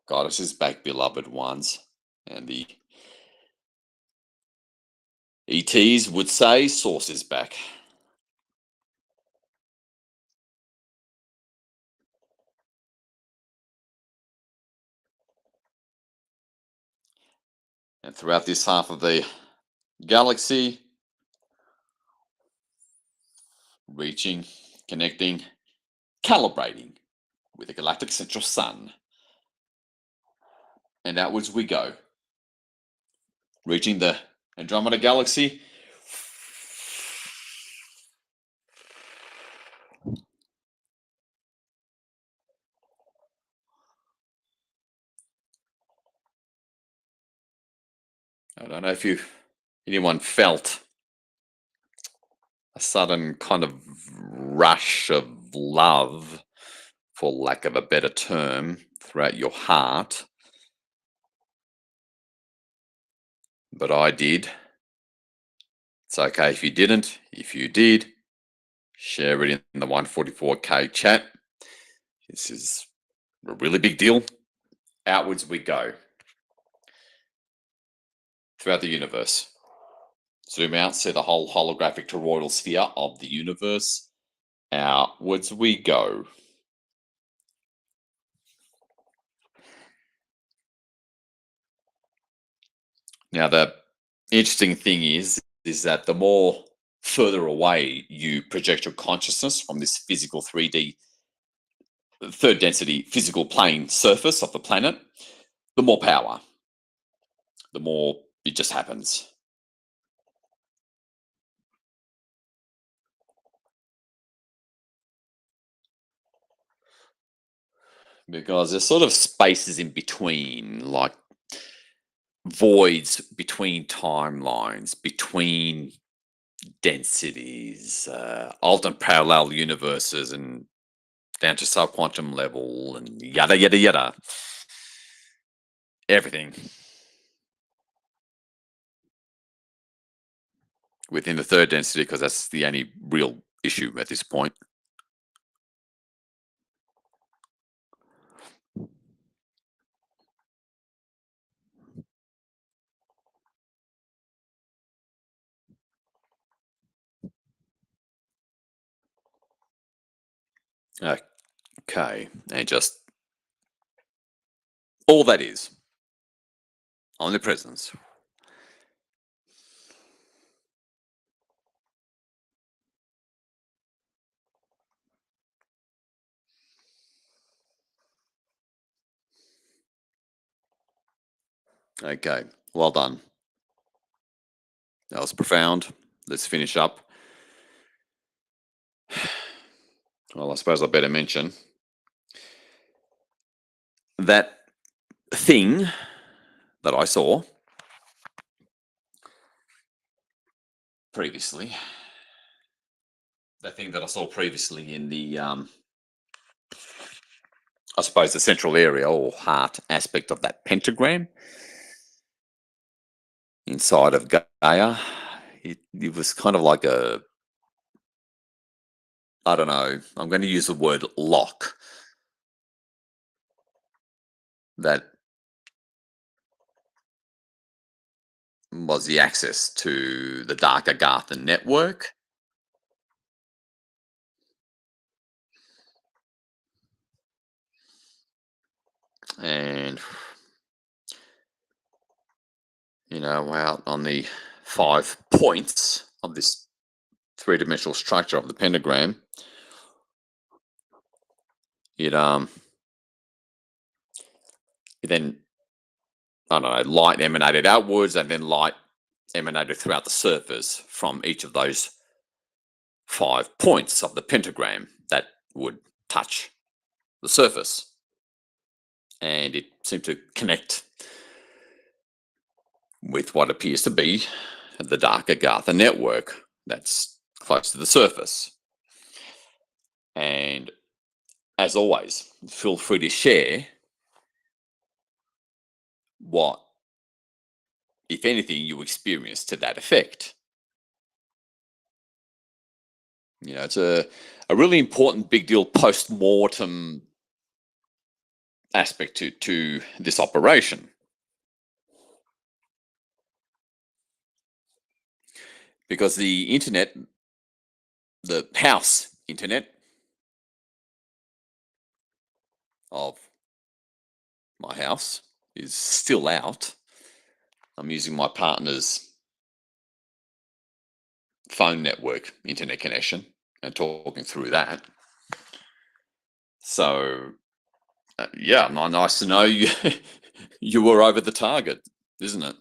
Goddesses back, beloved ones. And the ETs would say source is back. And throughout this half of the galaxy, reaching, connecting, calibrating with the galactic central sun. And outwards we go. Reaching the Andromeda galaxy. I don't know if anyone felt a sudden kind of rush of love, for lack of a better term, throughout your heart. But I did. It's okay if you didn't. If you did, share it in the 144K chat. This is a really big deal. Outwards we go. Throughout the universe. Zoom out, see the whole holographic toroidal sphere of the universe. Outwards we go. Now, the interesting thing is that the more further away you project your consciousness from this physical 3D, third density physical plane surface of the planet, the more power, the more it just happens. Because there's sort of spaces in between, like voids between timelines, between densities, alternate parallel universes, and down to subquantum level, and yada yada yada. Everything within the third density, because that's the only real issue at this point. Okay, and just all that is omnipresence. Okay, well done. That was profound. Let's finish up. Well, I suppose I better mention that thing that I saw previously. That thing that I saw previously in the, I suppose, the central area or heart aspect of that pentagram inside of Gaia. It was kind of like a, I don't know, I'm going to use the word lock that was the access to the Dark Agartha network. And, you know, out on the 5 points of this three-dimensional structure of the pentagram, it then, I don't know, light emanated outwards, and then light emanated throughout the surface from each of those 5 points of the pentagram that would touch the surface. And it seemed to connect with what appears to be the Dark Agartha network that's close to the surface. And as always, feel free to share what, if anything, you experienced to that effect. You know, it's a really important big deal post-mortem aspect to this operation. Because the internet, the house internet of my house is still out. I'm using my partner's phone network internet connection and talking through that. So, yeah, nice to know you you were over the target, isn't it?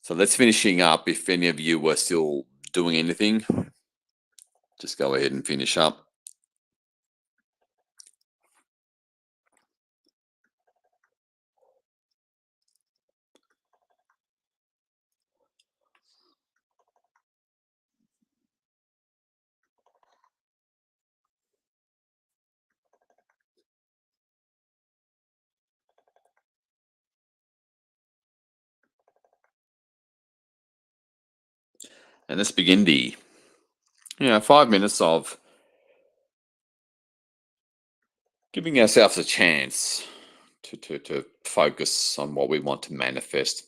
So let's finishing up. If any of you were still doing anything, just go ahead and finish up. And let's begin the 5 minutes of giving ourselves a chance to focus on what we want to manifest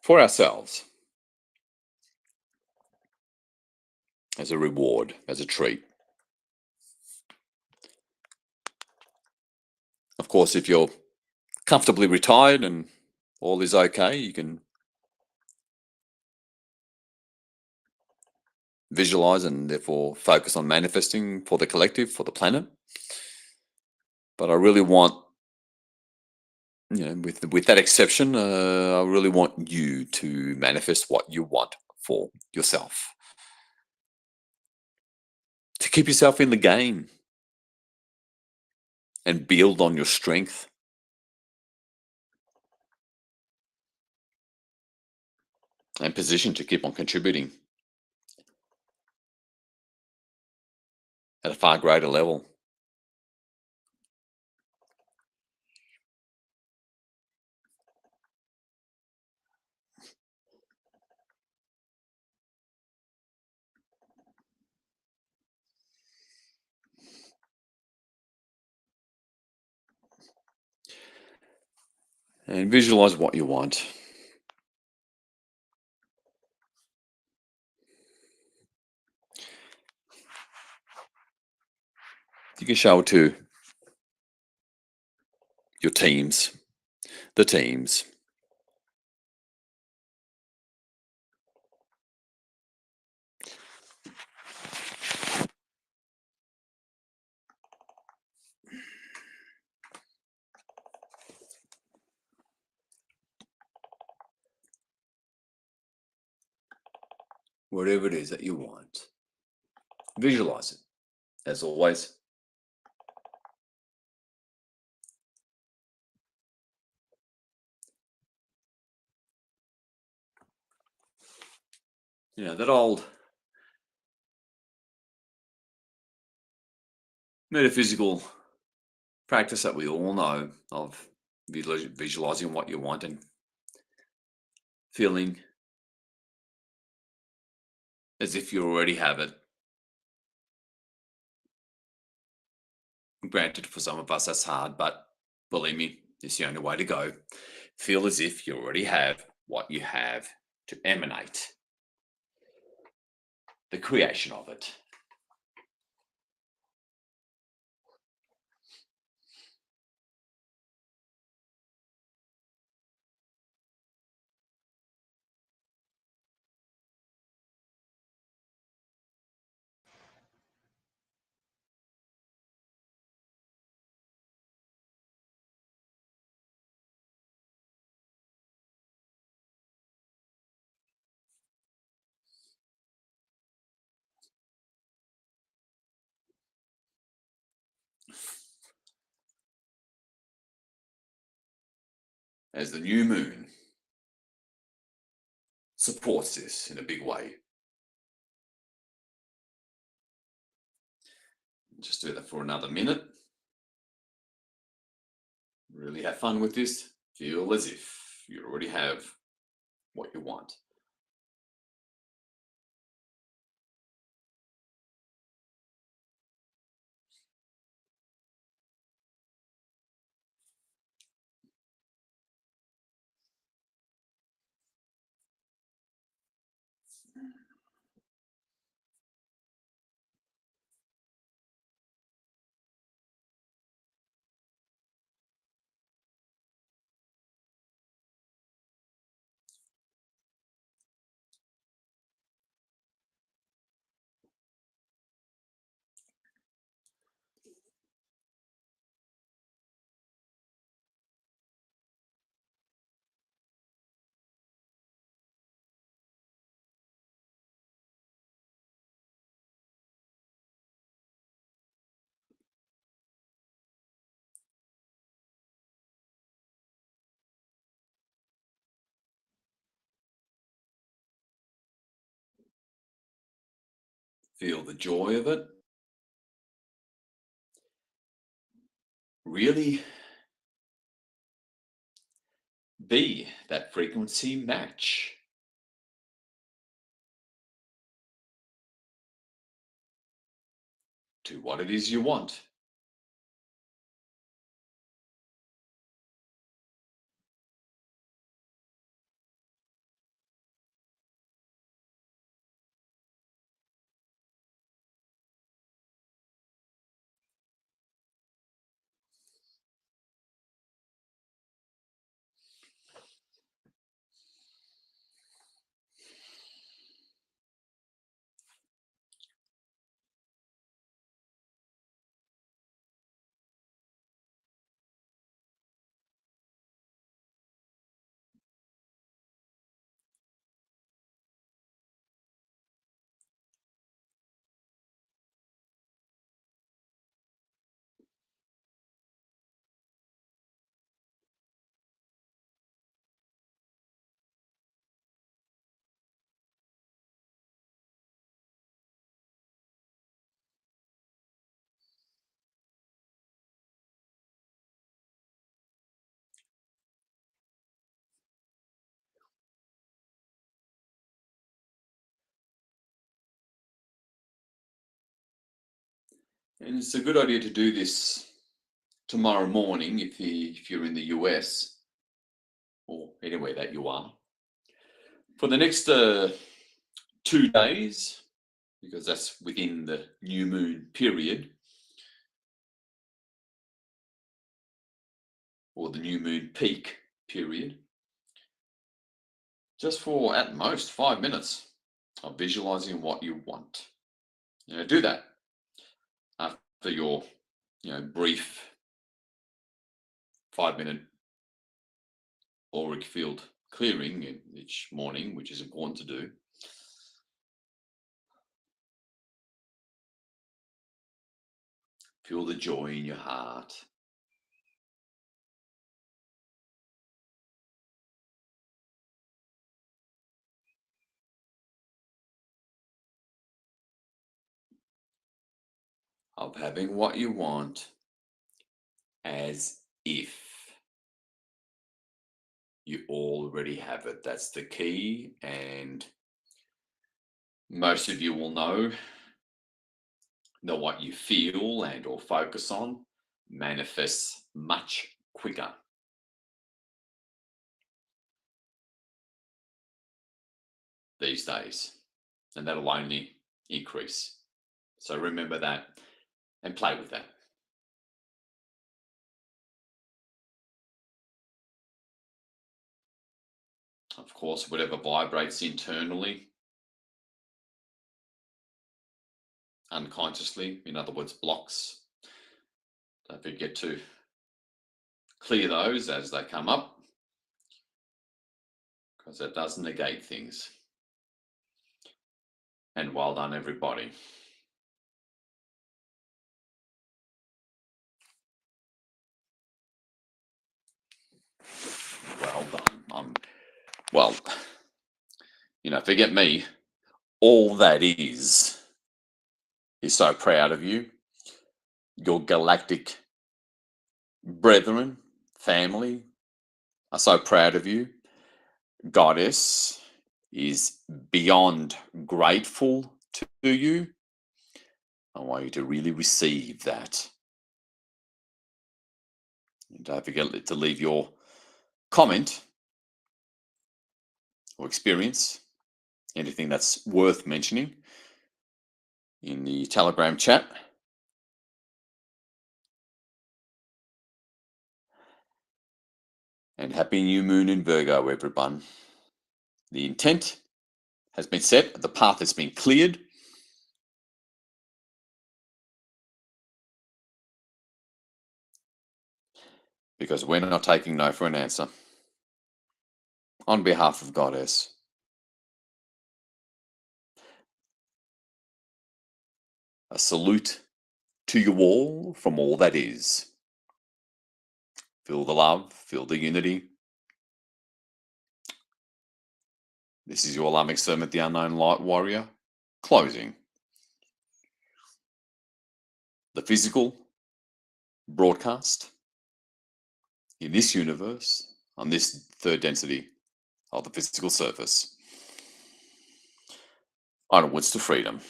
for ourselves as a reward, as a treat. Of course, if you're comfortably retired and all is okay, you can visualize and therefore focus on manifesting for the collective, for the planet. But I really want, with that exception, I really want you to manifest what you want for yourself. To keep yourself in the game and build on your strength. And position to keep on contributing at a far greater level. And visualize what you want. You can show it to your teams, the teams. Whatever it is that you want. Visualize it, as always. That old metaphysical practice that we all know of visualizing what you want and feeling as if you already have it. Granted, for some of us that's hard, but believe me, it's the only way to go. Feel as if you already have what you have to emanate the creation of it. As the new moon supports this in a big way. Just do that for another minute. Really have fun with this. Feel as if you already have what you want. Feel the joy of it. Really be that frequency match. To what it is you want. And it's a good idea to do this tomorrow morning if you're in the US or anywhere that you are. For the next 2 days, because that's within the new moon period, or the new moon peak period, just for at most 5 minutes of visualizing what you want. Do that after your brief 5-minute auric field clearing each morning, which is important to do. Feel the joy in your heart. Of having what you want as if you already have it. That's the key, and most of you will know what you feel and or focus on manifests much quicker. These days, and that'll only increase. So remember that and play with that. Of course, whatever vibrates internally, unconsciously, in other words, blocks, don't forget to clear those as they come up, because that does negate things. And well done, everybody. Well done. Well, forget me. All that is so proud of you. Your galactic brethren, family are so proud of you. Goddess is beyond grateful to you. I want you to really receive that. And don't forget to leave your comment or experience, anything that's worth mentioning, in the Telegram chat. And happy new moon in Virgo, everyone. The intent has been set, the path has been cleared. Because we're not taking no for an answer. On behalf of Goddess, a salute to you all from all that is. Feel the love, feel the unity. This is your Lamech Sermon, the Unknown Light Warrior, closing the physical broadcast in this universe, on this third density of the physical surface. Onwards to freedom.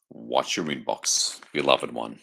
Watch your inbox, beloved one.